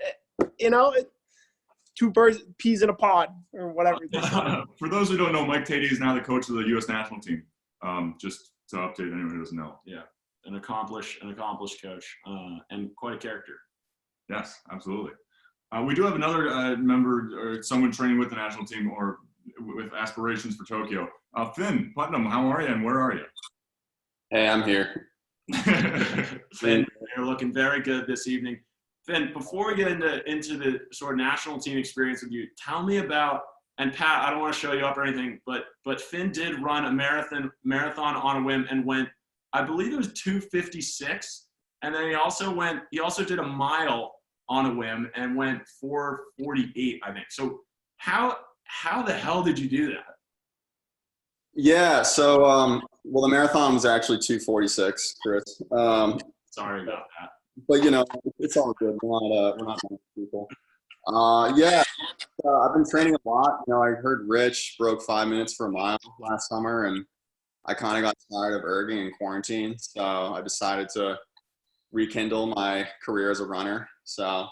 Two birds, peas in a pod, or whatever. For those who don't know, Mike Tatey is now the coach of the U.S. national team. Just to update anyone who doesn't know. Yeah, an accomplished coach, and quite a character. Yes, absolutely. We do have another member or someone training with the national team or with aspirations for Tokyo. Finn Putnam, how are you and where are you? Hey, I'm here. Finn, you're looking very good this evening. Finn, before we get into the sort of national team experience with you, tell me about, and Pat, I don't want to show you up or anything, but Finn did run a marathon on a whim and went, I believe it was 2:56. And then he also did a mile on a whim and went 4:48, I think. So how the hell did you do that? Yeah, so well, the marathon was actually 2:46, Chris. Sorry about that. But it's all good. We're not nice people. I've been training a lot. I heard Rich broke 5 minutes for a mile last summer, and I kind of got tired of erging in quarantine, so I decided to rekindle my career as a runner. So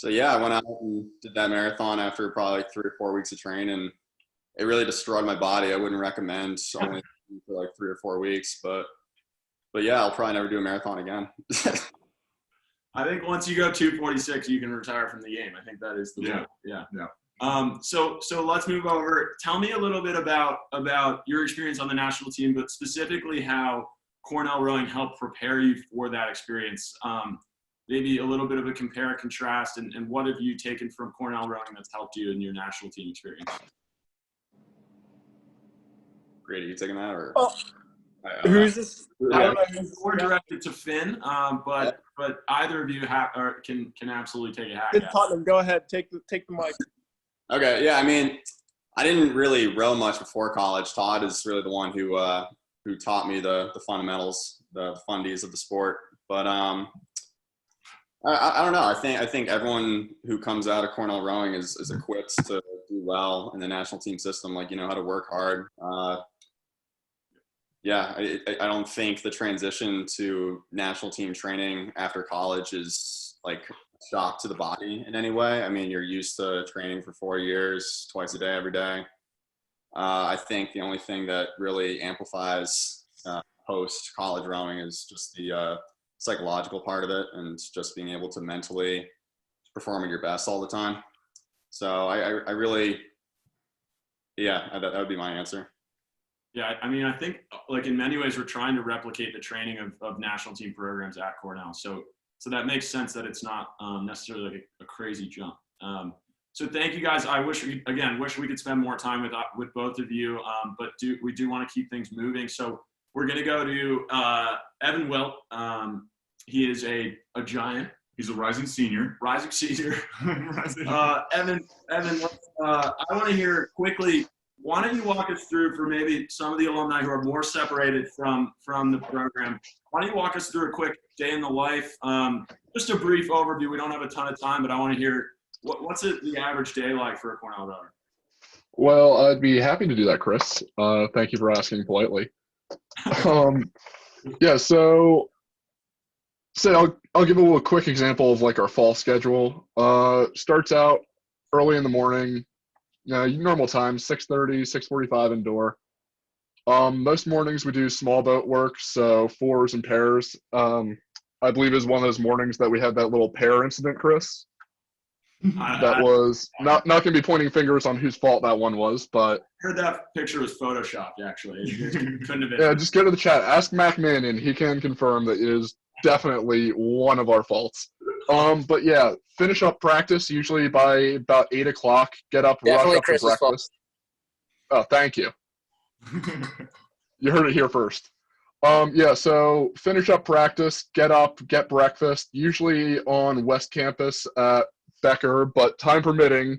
yeah, I went out and did that marathon after probably 3 or 4 weeks of training, and it really destroyed my body. I wouldn't recommend only for like 3 or 4 weeks, but yeah, I'll probably never do a marathon again. I think once you go 2:46, you can retire from the game. I think that is the goal. Yeah. So let's move over. Tell me a little bit about your experience on the national team, but specifically how Cornell rowing helped prepare you for that experience. Maybe a little bit of a compare and contrast, and what have you taken from Cornell rowing that's helped you in your national team experience? Grady, you taking that or? Who's this? I don't know. We're directed to Finn, but either of you can absolutely take a hack. Finn Putnam, go ahead. Take the mic. Okay, yeah. I didn't really row much before college. Todd is really the one who taught me the fundamentals, the fundies of the sport. But I don't know. I think everyone who comes out of Cornell rowing is equipped to do well in the national team system. How to work hard. I don't think the transition to national team training after college is shock to the body in any way. I mean, you're used to training for 4 years, twice a day, every day. I think the only thing that really amplifies post college rowing is just the psychological part of it, and just being able to mentally perform at your best all the time. So I really, yeah, that would be my answer. Yeah, I mean, I think like in many ways we're trying to replicate the training of national team programs at Cornell. So that makes sense that it's not necessarily like a crazy jump. So thank you guys. I wish we could spend more time with both of you, but we do want to keep things moving. So we're going to go to Evan Wilt. He is a giant. He's a rising senior. Rising senior. Rising. Evan, I want to hear quickly, why don't you walk us through, for maybe some of the alumni who are more separated from the program, why don't you walk us through a quick day in the life, just a brief overview. We don't have a ton of time, but I want to hear what's the average day like for a Cornell rower? Well, I'd be happy to do that, Chris. Thank you for asking politely. Yeah, so I'll give a little quick example of like our fall schedule. Starts out early in the morning, normal time, 6:30, 6:45 indoor. Most mornings we do small boat work, so fours and pairs. I believe is one of those mornings that we had that little pair incident, Chris. That was not going to be pointing fingers on whose fault that one was, but I heard that picture was photoshopped. Actually, it couldn't have been. Yeah, just go to the chat. Ask Mac Mannion. He can confirm that it is definitely one of our faults. But yeah, finish up practice usually by about 8 o'clock. Get up, Definitely rush up to Chris's fault. breakfast. Oh, thank you. You heard it here first. Yeah, so finish up practice, get up, get breakfast, usually on West Campus at Becker, but time permitting,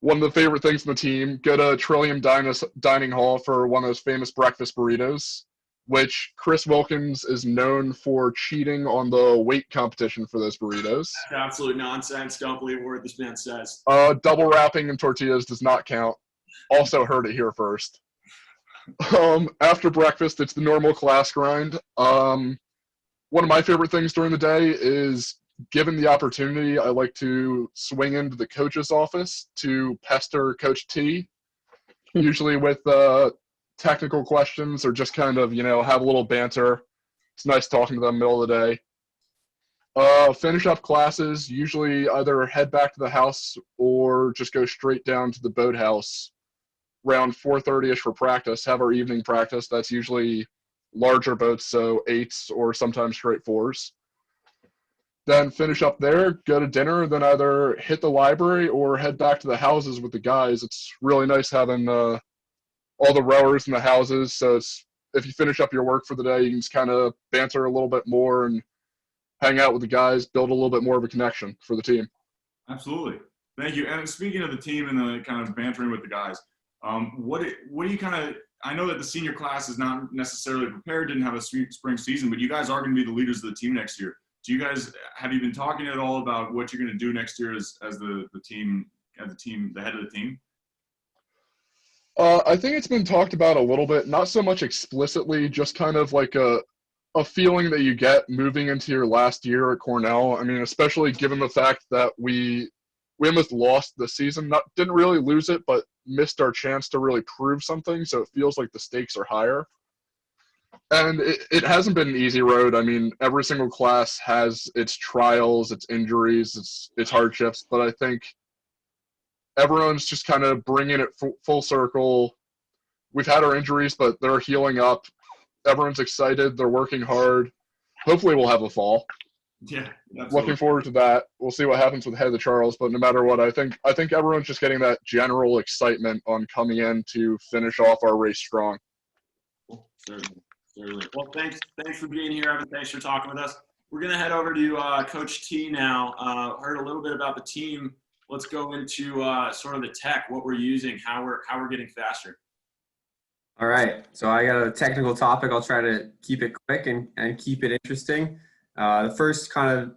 one of the favorite things in the team, go to Trillium Dining Hall for one of those famous breakfast burritos, which Chris Wilkins is known for cheating on the weight competition for those burritos. Absolute nonsense. Don't believe a word this man says. Double wrapping and tortillas does not count. Also heard it here first. After breakfast, it's the normal class grind. One of my favorite things during the day is, given the opportunity, I like to swing into the coach's office to pester Coach T, usually with technical questions or just kind of, have a little banter. It's nice talking to them in the middle of the day. Finish up classes, usually either head back to the house or just go straight down to the boathouse around 4:30ish for practice, have our evening practice. That's usually larger boats, so 8s or sometimes straight 4s. Then finish up there, go to dinner, then either hit the library or head back to the houses with the guys. It's really nice having all the rowers in the houses, so if you finish up your work for the day, you can just kind of banter a little bit more and hang out with the guys, build a little bit more of a connection for the team. Absolutely. Thank you. And speaking of the team and the kind of bantering with the guys, what do you kind of, I know that the senior class is not necessarily prepared, didn't have a spring season, but you guys are going to be the leaders of the team next year. Have you been talking at all about what you're going to do next year as the head of the team? I think it's been talked about a little bit, not so much explicitly, just kind of like a feeling that you get moving into your last year at Cornell. I mean, especially given the fact that we almost lost the season, didn't really lose it, but missed our chance to really prove something. So it feels like the stakes are higher. And it hasn't been an easy road. I mean, every single class has its trials, its injuries, its hardships, but I think everyone's just kind of bringing it full circle. We've had our injuries, but they're healing up. Everyone's excited. They're working hard. Hopefully we'll have a fall. Yeah, absolutely. Looking forward to that. We'll see what happens with Heather Charles, but no matter what, I think everyone's just getting that general excitement on coming in to finish off our race strong. Certainly. Well, thanks for being here, Evan. Thanks for talking with us. We're going to head over to Coach T now. Heard a little bit about the team. Let's go into sort of the tech, what we're using, how we're getting faster. All right. So I got a technical topic. I'll try to keep it quick and keep it interesting. The first kind of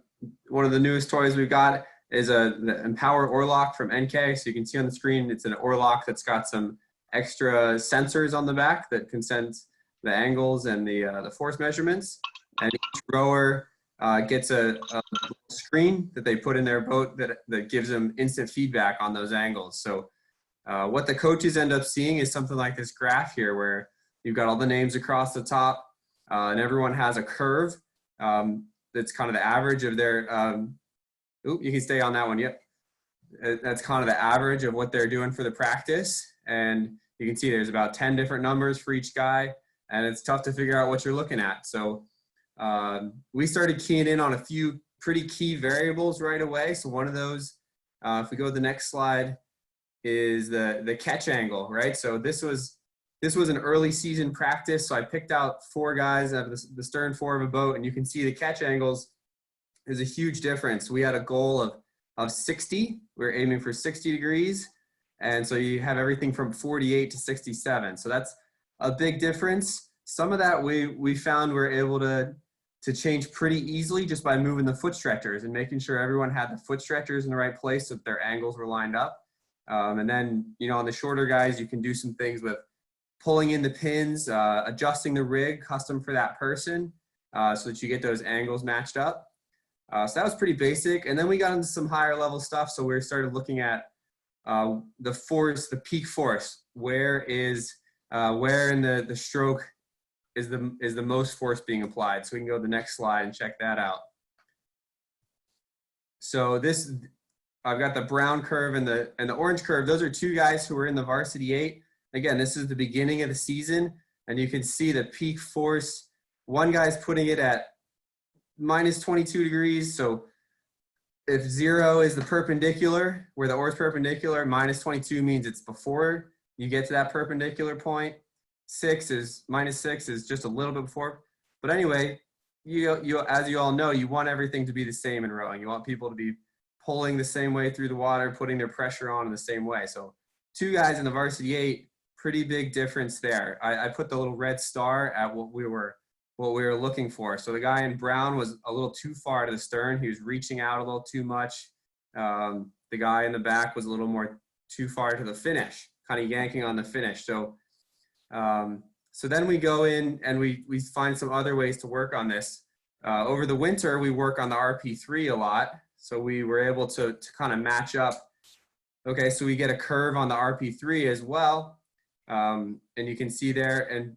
one of the newest toys we've got is the Empower Oar Lock from NK. So you can see on the screen, it's an oar lock that's got some extra sensors on the back that can sense the angles and the force measurements. And each rower gets a screen that they put in their boat that gives them instant feedback on those angles. So what the coaches end up seeing is something like this graph here, where you've got all the names across the top, and everyone has a curve that's kind of the average of their, you can stay on that one, yep. That's kind of the average of what they're doing for the practice. And you can see there's about 10 different numbers for each guy, and it's tough to figure out what you're looking at. So we started keying in on a few pretty key variables right away. So one of those, if we go to the next slide, is the catch angle, right? So this was an early season practice. So I picked out 4 guys out of the stern 4 of a boat, and you can see the catch angles. There's a huge difference. We had a goal of 60. We were aiming for 60 degrees. And so you have everything from 48 to 67. So that's a big difference. Some of that we found we're able to change pretty easily just by moving the foot stretchers and making sure everyone had the foot stretchers in the right place so that their angles were lined up. And then, on the shorter guys, you can do some things with pulling in the pins, adjusting the rig custom for that person so that you get those angles matched up. So that was pretty basic. And then we got into some higher level stuff. So we started looking at the force, the peak force. Where in the stroke is the most force being applied? So we can go to the next slide and check that out. So I've got the brown curve and the orange curve. Those are 2 guys who were in the varsity 8. Again, this is the beginning of the season, and you can see the peak force. One guy's putting it at minus 22 degrees. So if 0 is the perpendicular, where the oar's perpendicular, minus 22 means it's before you get to that perpendicular point. Minus 6 is just a little bit before. But anyway, as you all know, you want everything to be the same in rowing. You want people to be pulling the same way through the water, putting their pressure on in the same way. So 2 guys in the varsity 8, pretty big difference there. I put the little red star at what we were looking for. So the guy in brown was a little too far to the stern. He was reaching out a little too much. The guy in the back was a little more too far to the finish, kind of yanking on the finish. So then we go in and we find some other ways to work on this. Over the winter, we work on the RP3 a lot. So we were able to kind of match up. Okay, so we get a curve on the RP3 as well. And you can see there,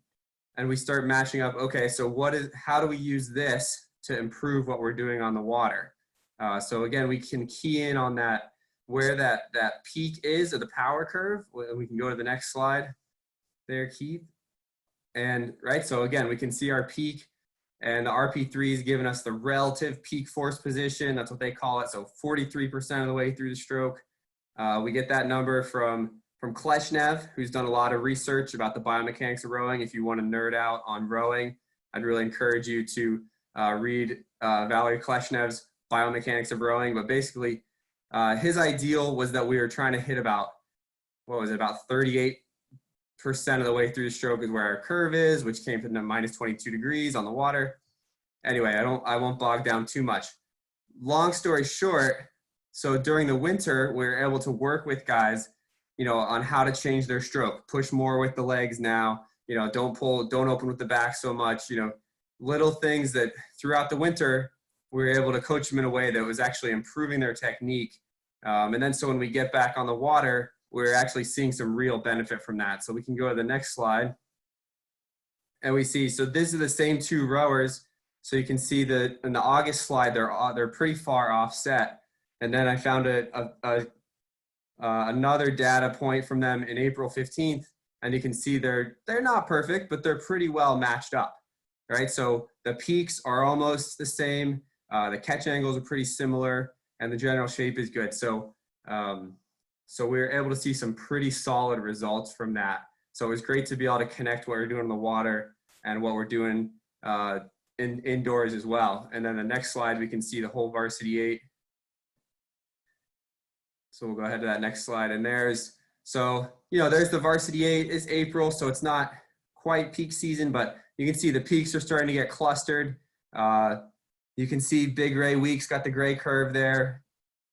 and we start matching up. Okay, so how do we use this to improve what we're doing on the water? So again, we can key in on that, where that peak is of the power curve. We can go to the next slide there, Keith. And right, so again, we can see our peak, and the RP3 is giving us the relative peak force position. That's what they call it. So 43% of the way through the stroke. We get that number from Kleshnev, who's done a lot of research about the biomechanics of rowing. If you want to nerd out on rowing, I'd really encourage you to read Valery Kleshnev's Biomechanics of Rowing. But basically, his ideal was that we were trying to hit about 38% of the way through the stroke is where our curve is, which came to minus 22 degrees on the water. Anyway, I won't bog down too much. Long story short, so during the winter, we were able to work with guys, on how to change their stroke, push more with the legs now, don't open with the back so much, little things that throughout the winter, we were able to coach them in a way that was actually improving their technique. And then so when we get back on the water, we're actually seeing some real benefit from that. So we can go to the next slide. And we see, so these are the same 2 rowers. So you can see that in the August slide, they're pretty far offset. And then I found another data point from them in April 15th. And you can see they're not perfect, but they're pretty well matched up, right? So the peaks are almost the same. The catch angles are pretty similar, and the general shape is good. So we were able to see some pretty solid results from that. So it was great to be able to connect what we're doing in the water and what we're doing indoors as well. And then the next slide, we can see the whole varsity 8. So we'll go ahead to that next slide. And there's the varsity 8. It's April, so it's not quite peak season, but you can see the peaks are starting to get clustered. You can see Big Ray Weeks got the gray curve there.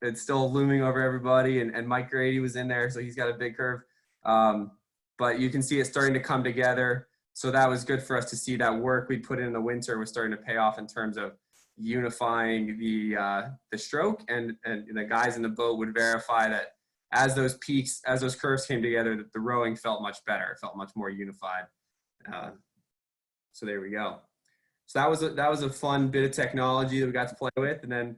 It's still looming over everybody, and Mike Grady was in there, so he's got a big curve. But you can see it starting to come together. So that was good for us to see that work we put in the winter was starting to pay off in terms of unifying the stroke, and the guys in the boat would verify that as those curves came together, that the rowing felt much better. It felt much more unified. So there we go. So that was a fun bit of technology that we got to play with. And then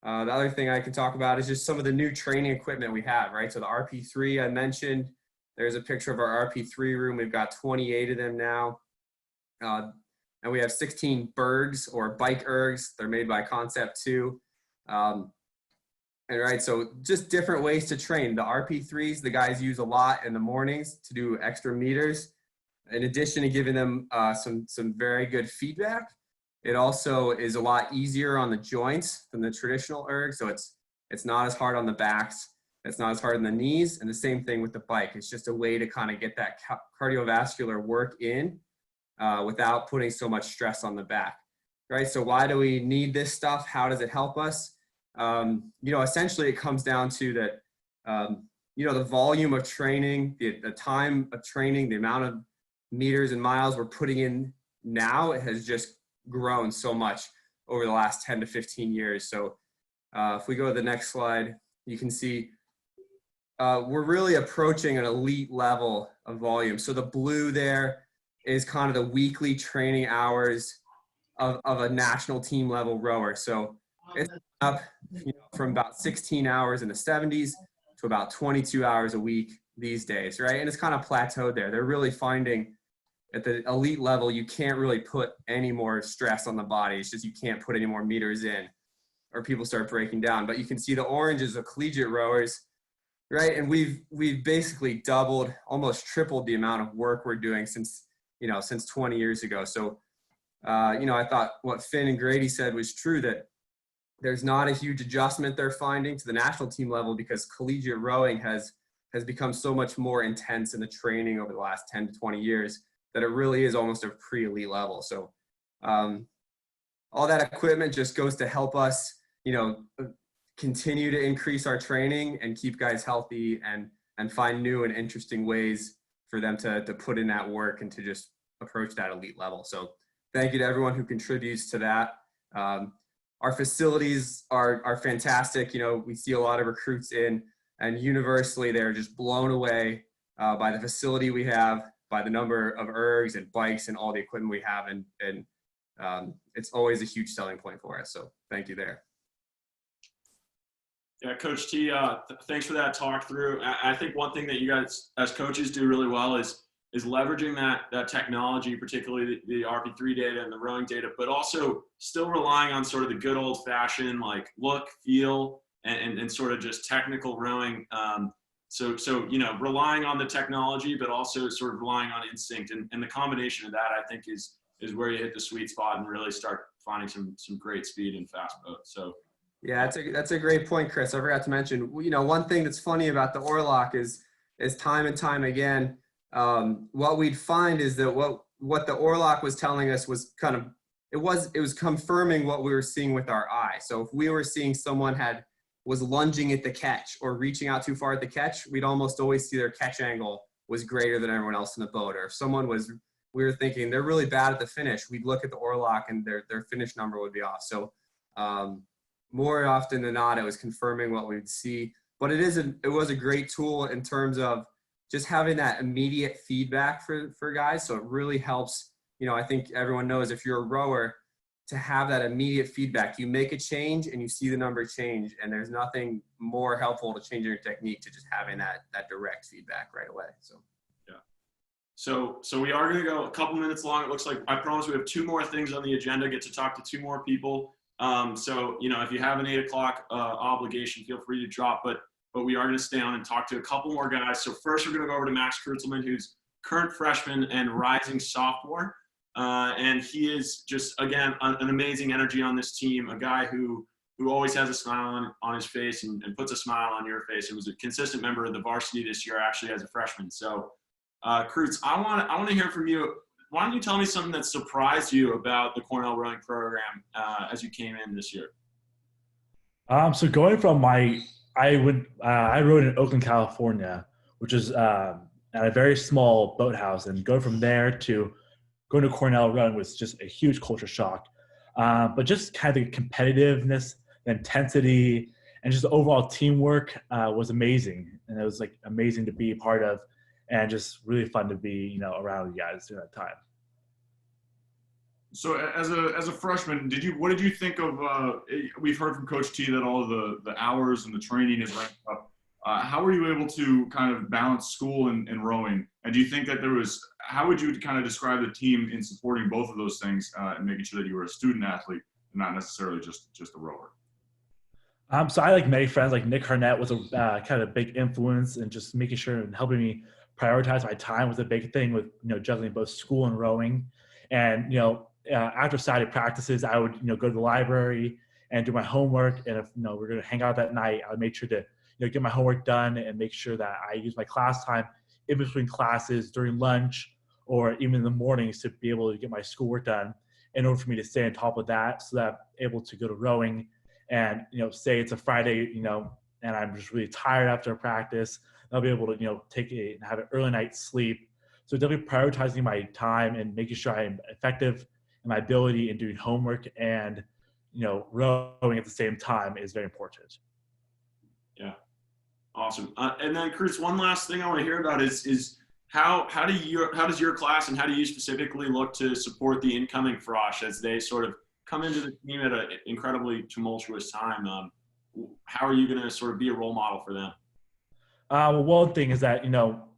the other thing I can talk about is just some of the new training equipment we have, right? So the RP3 I mentioned, there's a picture of our RP3 room. We've got 28 of them now. And we have 16 Bergs or bike ergs. They're made by Concept 2. And right, so just different ways to train. The RP3s, the guys use a lot in the mornings to do extra meters. In addition to giving them some very good feedback, it also is a lot easier on the joints than the traditional erg. So it's not as hard on the backs. It's not as hard on the knees. And the same thing with the bike. It's just a way to kind of get that cardiovascular work in without putting so much stress on the back, right? So why do we need this stuff? How does it help us? Essentially it comes down to that, the volume of training, the time of training, the amount of meters and miles we're putting in now, it has just grown so much over the last 10 to 15 years. So if we go to the next slide, you can see we're really approaching an elite level of volume. So the blue there is kind of the weekly training hours of a national team level rower. So it's up from about 16 hours in the 70s to about 22 hours a week these days, right? And it's kind of plateaued there. They're really finding at the elite level, you can't really put any more stress on the body. It's just you can't put any more meters in or people start breaking down. But you can see the orange is the collegiate rowers, right? And we've basically doubled, almost tripled the amount of work we're doing since 20 years ago. So, I thought what Finn and Grady said was true, that there's not a huge adjustment they're finding to the national team level because collegiate rowing has become so much more intense in the training over the last 10 to 20 years that it really is almost a pre-elite level. So all that equipment just goes to help us, continue to increase our training and keep guys healthy and find new and interesting ways for them to put in that work and to just approach that elite level. So thank you to everyone who contributes to that. Our facilities are fantastic. We see a lot of recruits in, and universally they're just blown away by the facility we have, by the number of ergs and bikes and all the equipment we have. And it's always a huge selling point for us. So thank you there. Yeah, Coach T, thanks for that talk through. I think one thing that you guys as coaches do really well is leveraging that technology, particularly the RP3 data and the rowing data, but also still relying on sort of the good old fashioned like look, feel, and sort of just technical rowing. So relying on the technology, but also sort of relying on instinct, and the combination of that, I think, is where you hit the sweet spot and really start finding some great speed and fast boats. So. Yeah, that's a great point, Chris. I forgot to mention, one thing that's funny about the Orlock is time and time again, what we'd find is that what the Orlock was telling us was kind of, it was confirming what we were seeing with our eye. So if we were seeing someone was lunging at the catch or reaching out too far at the catch, we'd almost always see their catch angle was greater than everyone else in the boat. Or if someone we were thinking they're really bad at the finish, we'd look at the Orlock and their finish number would be off. So, more often than not, it was confirming what we'd see. But it was a great tool in terms of just having that immediate feedback for guys. So it really helps. I think everyone knows if you're a rower, to have that immediate feedback. You make a change and you see the number change, and there's nothing more helpful to changing your technique to just having that direct feedback right away. So. Yeah. So we are going to go a couple minutes long. It looks like, I promise we have 2 more things on the agenda, get to talk to 2 more people. So, if you have an 8 o'clock obligation, feel free to drop, but we are going to stay on and talk to a couple more guys. So first we're going to go over to Max Krutzelman, who's current freshman and rising sophomore. And he is just, again, an amazing energy on this team, a guy who always has a smile on his face and puts a smile on your face. It was a consistent member of the varsity this year, actually, as a freshman. So, Krutz, I want to hear from you. Why don't you tell me something that surprised you about the Cornell rowing program as you came in this year? So going from I rowed in Oakland, California, which is at a very small boathouse, and going from there to going to Cornell rowing was just a huge culture shock. But just kind of the competitiveness, the intensity, and just the overall teamwork was amazing. And it was like amazing to be a part of, and just really fun to be, around you guys during that time. So as a freshman, what did you think of? We've heard from Coach T that all of the hours and the training is ramped up. How were you able to kind of balance school and rowing? And do you think that how would you kind of describe the team in supporting both of those things and making sure that you were a student athlete and not necessarily just a rower? So I like many friends, like Nick Harnett was a kind of big influence, and just making sure and helping me prioritize my time was a big thing with, juggling both school and rowing. And, after Saturday practices, I would, go to the library and do my homework. And if, we're going to hang out that night, I would make sure to, get my homework done and make sure that I use my class time in between classes, during lunch, or even in the mornings to be able to get my schoolwork done in order for me to stay on top of that, so that I'm able to go to rowing. And, say it's a Friday, and I'm just really tired after a practice, I'll be able to, have an early night sleep. So definitely prioritizing my time and making sure I'm effective in my ability in doing homework and, rowing at the same time is very important. Yeah. Awesome. And then Chris, one last thing I want to hear about is how does your class and how do you specifically look to support the incoming Frosh as they sort of come into the team at an incredibly tumultuous time? How are you going to sort of be a role model for them? Well, one thing is that,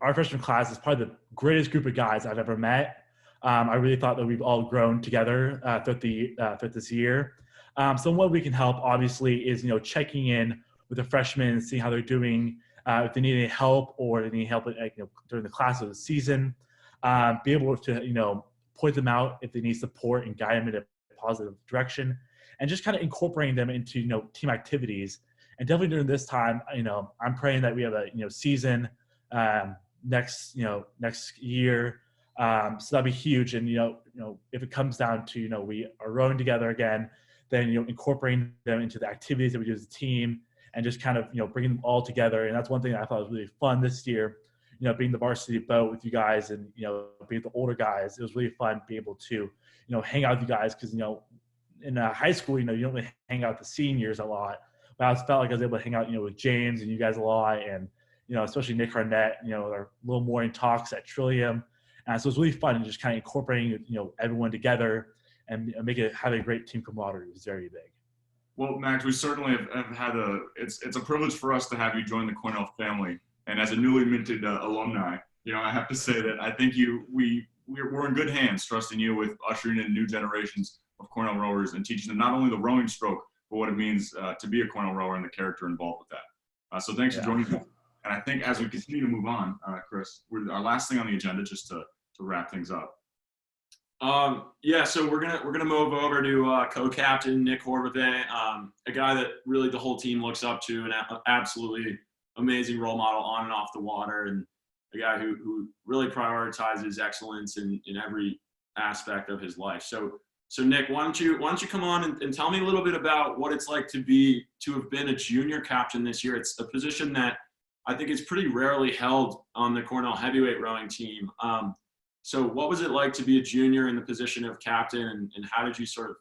our freshman class is probably the greatest group of guys I've ever met. I really thought that we've all grown together throughout this year. So what we can help, obviously, is, checking in with the freshmen, seeing how they're doing, if they need any help or they need help during the class of the season. Be able to, point them out if they need support and guide them in a positive direction, and just kind of incorporating them into, team activities. And definitely during this time, I'm praying that we have a, season next year. So that'd be huge. And, if it comes down to, we are rowing together again, then, incorporating them into the activities that we do as a team and just kind of, bringing them all together. And that's one thing I thought was really fun this year, being the varsity boat with you guys and, being the older guys. It was really fun being able to, hang out with you guys. Cause, in high school, you don't really hang out with the seniors a lot. But I felt like I was able to hang out, with James and you guys a lot, and especially Nick Harnett, our a little more in talks at Trillium, and so it was really fun and just kind of incorporating, everyone together and have a great team camaraderie. It was very big. Well, Max, we certainly have had it's a privilege for us to have you join the Cornell family, and as a newly minted alumni, I have to say that I think we're in good hands, trusting you with ushering in new generations of Cornell rowers and teaching them not only the rowing stroke, but what it means to be a Cornell rower and the character involved with that. So thanks for joining me. And I think as we continue to move on, Chris, our last thing on the agenda, just to wrap things up. So we're gonna move over to co-captain Nick Horvathe, a guy that really the whole team looks up to, an absolutely amazing role model on and off the water, and a guy who really prioritizes excellence in every aspect of his life. So Nick, why don't you come on and tell me a little bit about what it's like to have been a junior captain this year. It's a position that I think is pretty rarely held on the Cornell heavyweight rowing team. So what was it like to be a junior in the position of captain, and how did you sort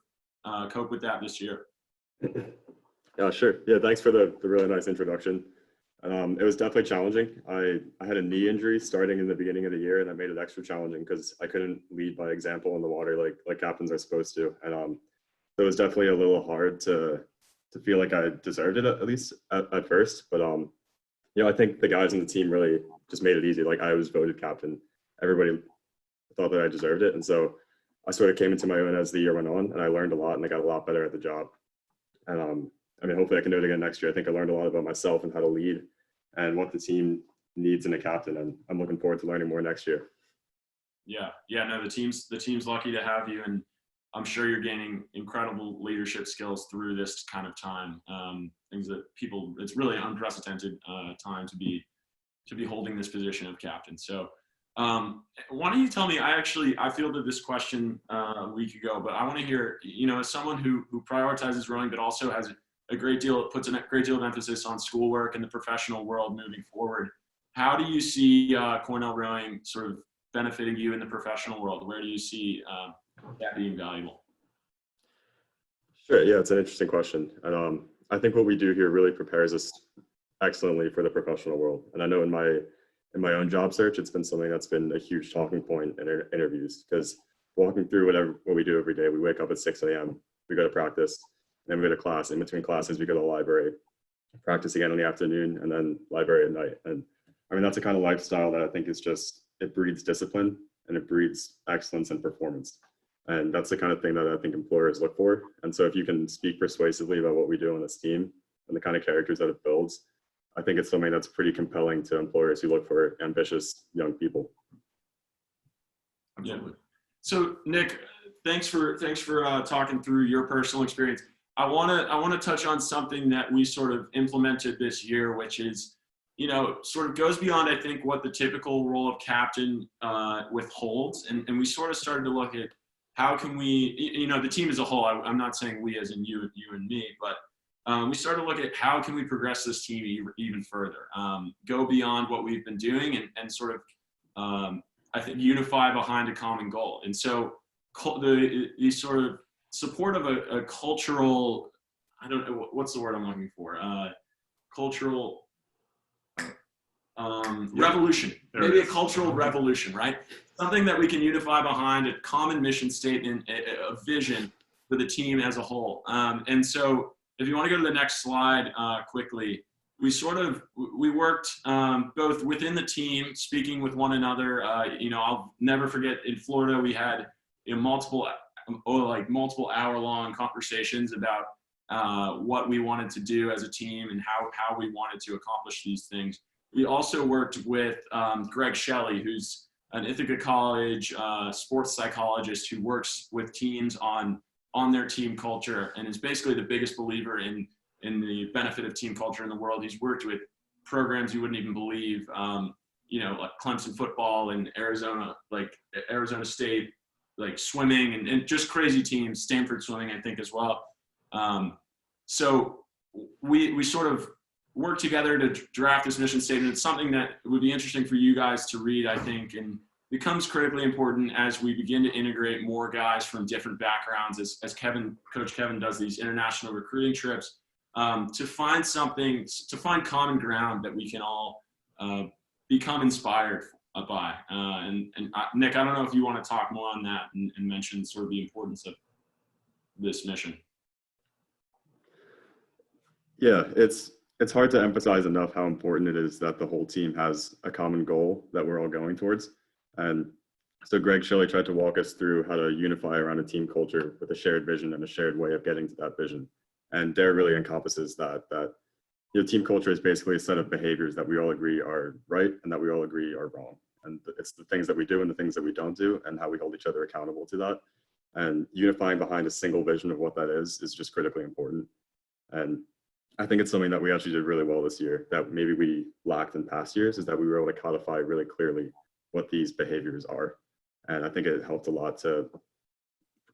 of cope with that this year? Yeah, sure. Yeah, thanks for the really nice introduction. It was definitely challenging. I had a knee injury starting in the beginning of the year, and that made it extra challenging because I couldn't lead by example in the water like captains are supposed to. And it was definitely a little hard to feel like I deserved it, at least at first. But I think the guys on the team really just made it easy. Like, I was voted captain. Everybody thought that I deserved it. And so I sort of came into my own as the year went on, and I learned a lot, and I got a lot better at the job. And hopefully I can do it again next year. I think I learned a lot about myself and how to lead and what the team needs in a captain. And I'm looking forward to learning more next year. Yeah. No, the team's lucky to have you, and I'm sure you're gaining incredible leadership skills through this kind of time. Things that it's really unprecedented time to be holding this position of captain. So why don't you tell me, I fielded this question a week ago, but I want to hear, as someone who prioritizes rowing, but also has puts a great deal of emphasis on schoolwork and the professional world moving forward. How do you see Cornell rowing sort of benefiting you in the professional world? Where do you see that being valuable? Sure. Yeah, it's an interesting question. And I think what we do here really prepares us excellently for the professional world. And I know in my own job search, it's been something that's been a huge talking point in interviews, because walking through what we do every day, we wake up at 6 a.m., we go to practice, then we go to class. In between classes, we go to the library, practice again in the afternoon, and then library at night. And I mean, that's a kind of lifestyle that I think is just, it breeds discipline and it breeds excellence and performance. And that's the kind of thing that I think employers look for. And so if you can speak persuasively about what we do on this team and the kind of characters that it builds, I think it's something that's pretty compelling to employers who look for ambitious young people. Yeah. So Nick, thanks for talking through your personal experience. I want to touch on something that we sort of implemented this year, which is, sort of goes beyond, I think, what the typical role of captain withholds. And we sort of started to look at how can we, the team as a whole, I'm not saying we as in you and me, but we started to look at how can we progress this team even further, go beyond what we've been doing and sort of, I think, unify behind a common goal. And so the sort of support of a cultural, I don't know, what's the word I'm looking for? Cultural revolution, maybe a cultural revolution, right? Something that we can unify behind, a common mission statement, a vision for the team as a whole. And so if you want to go to the next slide quickly, we worked both within the team, speaking with one another. I'll never forget in Florida, we had multiple hour-long conversations about what we wanted to do as a team and how we wanted to accomplish these things. We also worked with Greg Shelley, who's an Ithaca College sports psychologist who works with teams on their team culture and is basically the biggest believer in the benefit of team culture in the world. He's worked with programs you wouldn't even believe, like Clemson football and Arizona State, like swimming and just crazy teams, Stanford swimming, I think, as well. So we sort of work together to draft this mission statement. It's something that would be interesting for you guys to read, I think, and becomes critically important as we begin to integrate more guys from different backgrounds, as Coach Kevin does these international recruiting trips, to find common ground that we can all become inspired by. Nick, I don't know if you want to talk more on that and mention sort of the importance of this mission. Yeah, it's hard to emphasize enough how important it is that the whole team has a common goal that we're all going towards. And so Greg Shelley tried to walk us through how to unify around a team culture with a shared vision and a shared way of getting to that vision. And Dare really encompasses that team culture is basically a set of behaviors that we all agree are right and that we all agree are wrong. And it's the things that we do and the things that we don't do and how we hold each other accountable to that. And unifying behind a single vision of what that is just critically important. And I think it's something that we actually did really well this year that maybe we lacked in past years, is that we were able to codify really clearly what these behaviors are. And I think it helped a lot to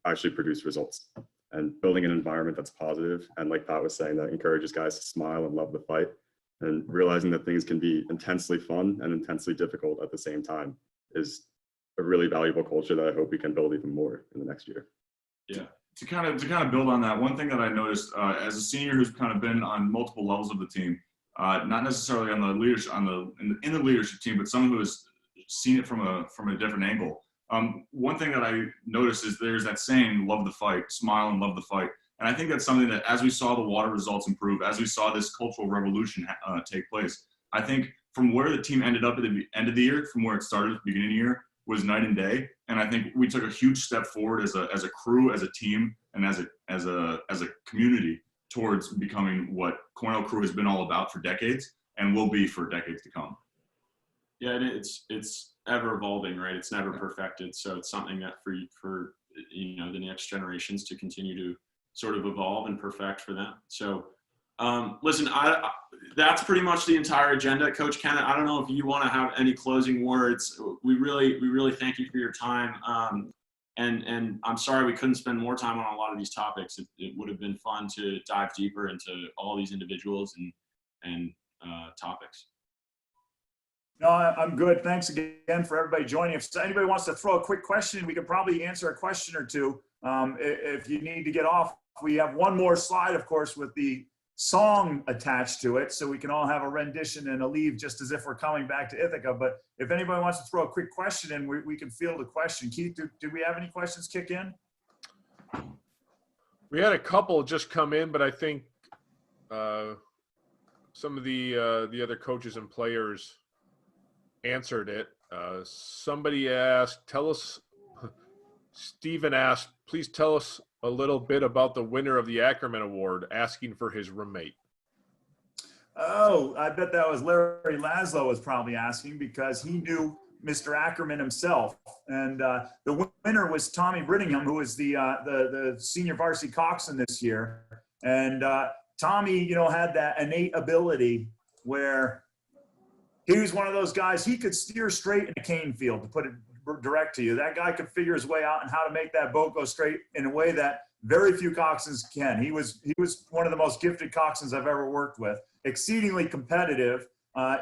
actually produce results and building an environment that's positive. And like Pat was saying, that encourages guys to smile and love the fight, and realizing that things can be intensely fun and intensely difficult at the same time is a really valuable culture that I hope we can build even more in the next year. Yeah. To kind of build on that, one thing that I noticed as a senior who's kind of been on multiple levels of the team, not necessarily on the leadership in the leadership team, but someone who has seen it from a different angle. One thing that I noticed is there's that saying, "Love the fight, smile and love the fight," and I think that's something that, as we saw the water results improve, as we saw this cultural revolution take place, I think from where the team ended up at the end of the year, from where it started at the beginning of the year, was night and day. And I think we took a huge step forward as a crew, as a team, and as a community towards becoming what Cornell Crew has been all about for decades and will be for decades to come. Yeah, and it's ever evolving, right? It's never perfected. So it's something that for the next generations to continue to sort of evolve and perfect for them. So listen, that's pretty much the entire agenda. Coach Kennett, I don't know if you want to have any closing words. We really thank you for your time. And I'm sorry we couldn't spend more time on a lot of these topics. It would have been fun to dive deeper into all these individuals and topics. No, I'm good. Thanks again for everybody joining. If anybody wants to throw a quick question, we could probably answer a question or two. If you need to get off, We have one more slide, of course, with the song attached to it, so we can all have a rendition and a leave just as if we're coming back to Ithaca. But if anybody wants to throw a quick question in, we can field a question. Keith, do we have any questions kick in? We had a couple just come in, but I think some of the other coaches and players answered it. Somebody asked, Stephen asked, please tell us a little bit about the winner of the Ackerman Award, asking for his roommate. Oh, I bet that was Larry Laszlo was probably asking, because he knew Mr. Ackerman himself. And the winner was Tommy Brittingham, who was the senior varsity coxswain this year. And Tommy, you know, had that innate ability where he was one of those guys, he could steer straight in a cane field, to put it direct to you. That guy could figure his way out and how to make that boat go straight in a way that very few coxswains can. He was one of the most gifted coxswains I've ever worked with. Exceedingly competitive.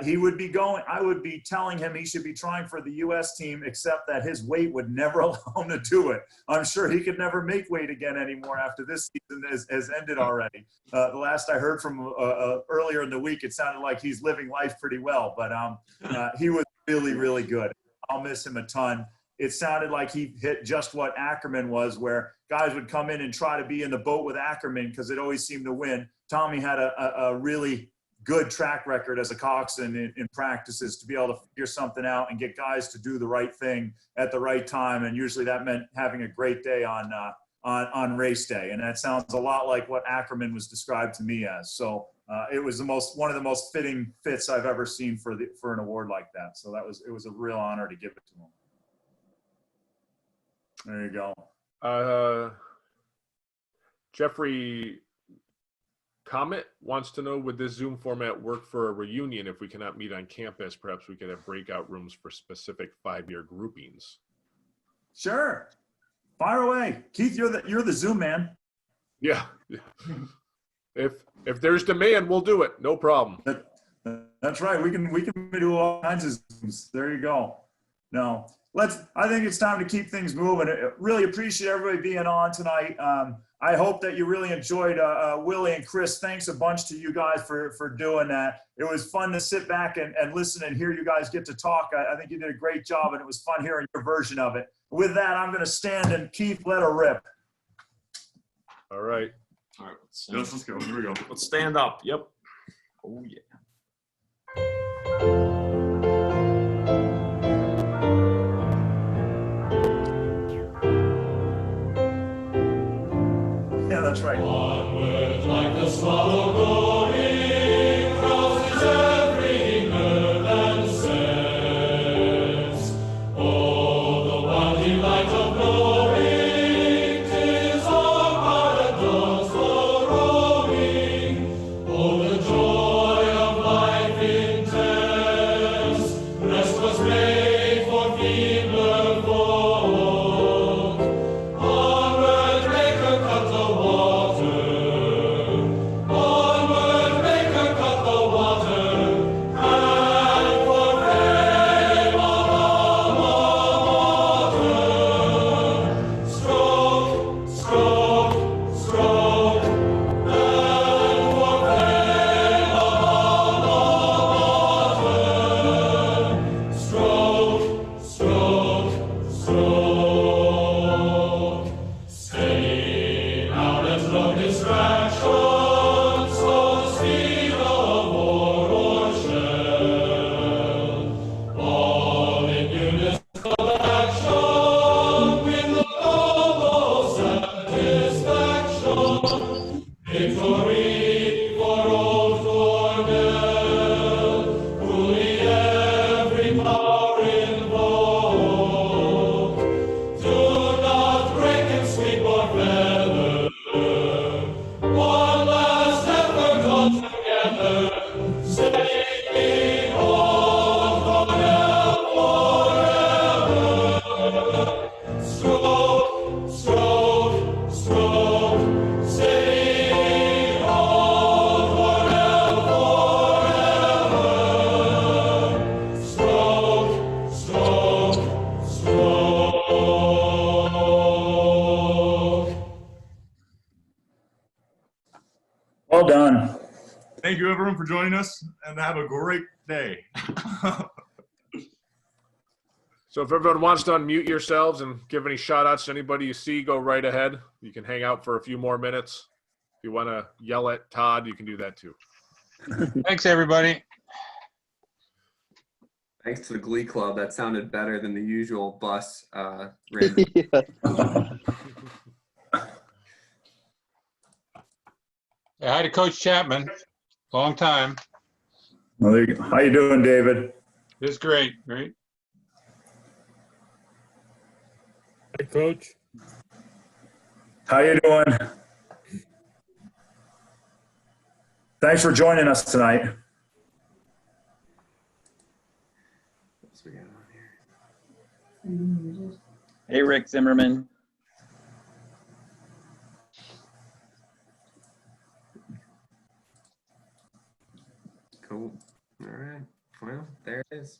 He would be going, I would be telling him he should be trying for the U.S. team, except that his weight would never allow him to do it. I'm sure he could never make weight again anymore after this season has ended already. The last I heard from earlier in the week, it sounded like he's living life pretty well, but he was really, really good. I'll miss him a ton. It sounded like he hit just what Ackerman was, where guys would come in and try to be in the boat with Ackerman because it always seemed to win. Tommy had a really good track record as a coxswain in practices to be able to figure something out and get guys to do the right thing at the right time. And usually that meant having a great day on race day. And that sounds a lot like what Ackerman was described to me as. So it was one of the most fitting fits I've ever seen for an award like that. So it was a real honor to give it to him. There you go. Jeffrey Comet wants to know, would this Zoom format work for a reunion if we cannot meet on campus? Perhaps we could have breakout rooms for specific 5-year groupings. Sure. Fire away. Keith, you're the Zoom man. Yeah. If there's demand, we'll do it. No problem. That's right. We can do all kinds of Zooms. There you go. No. I think it's time to keep things moving. I really appreciate everybody being on tonight. I hope that you really enjoyed Willie and Chris. Thanks a bunch to you guys for doing that. It was fun to sit back and listen and hear you guys get to talk. I think you did a great job, and it was fun hearing your version of it. With that, I'm going to stand and Keith, let her rip. All right. All right. Let's go. Here we go. Let's stand up. Yep. Oh, yeah. Yeah, that's right. Onward like the swallow going, crosses every nerve and sense. Oh, the one delight of knowing, 'tis our paradise for rowing. Oh, the joy of life intense, rest was made for feebler folk. Onward, make her cut the water. joining us, and have a great day. So if everyone wants to unmute yourselves and give any shout outs to anybody you see, go right ahead. You can hang out for a few more minutes. If you want to yell at Todd, you can do that too. Thanks, everybody. Thanks to the Glee Club. That sounded better than the usual bus ring. Say hi to Coach Chapman. Long time. Well, there you go. How you doing, David? It's great, right? Hi, Coach. How you doing? Thanks for joining us tonight. What's we got on here? Hey, Rick Zimmerman. Cool. All right. Well, there it is.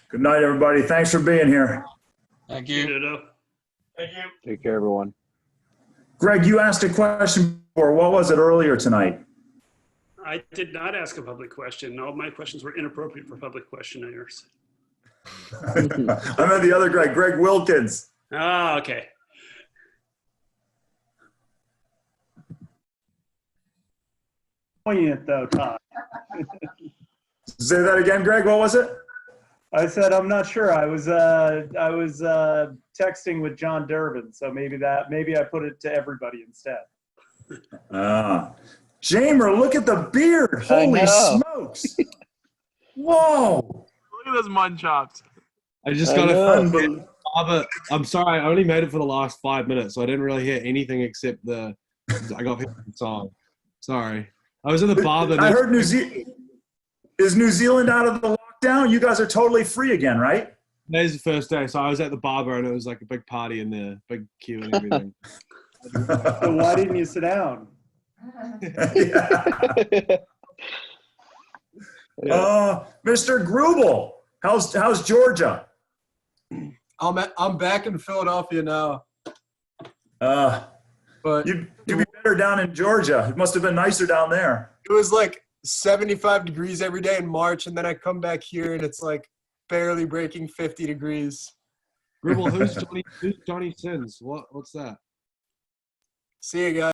Good night, everybody. Thanks for being here. Thank you. Thank you. Take care, everyone. Greg, you asked a question before. What was it earlier tonight? I did not ask a public question. All my questions were inappropriate for public questionnaires. I meant the other Greg, Greg Wilkins. Ah, okay. Poignant though, Todd. Say that again, Greg. What was it? I said I'm not sure. I was texting with John Durbin, so maybe I put it to everybody instead. Jamer, look at the beard. Holy smokes. Whoa. Look at those mud chops. I just got a Barbara. I'm sorry, I only made it for the last 5 minutes, so I didn't really hear anything except I got hit with the song. Sorry. I was in the bar. I heard is New Zealand out of the lockdown? You guys are totally free again, right? Today's the first day, so I was at the barber and it was like a big party in there, big queue and everything. So why didn't you sit down? Mr. Grubel, how's Georgia? I'm back in Philadelphia now. But you'd be better down in Georgia. It must have been nicer down there. It was like 75 degrees every day in March, and then I come back here and it's like barely breaking 50 degrees. Gribble, who's Johnny Sins? What's that? See you guys.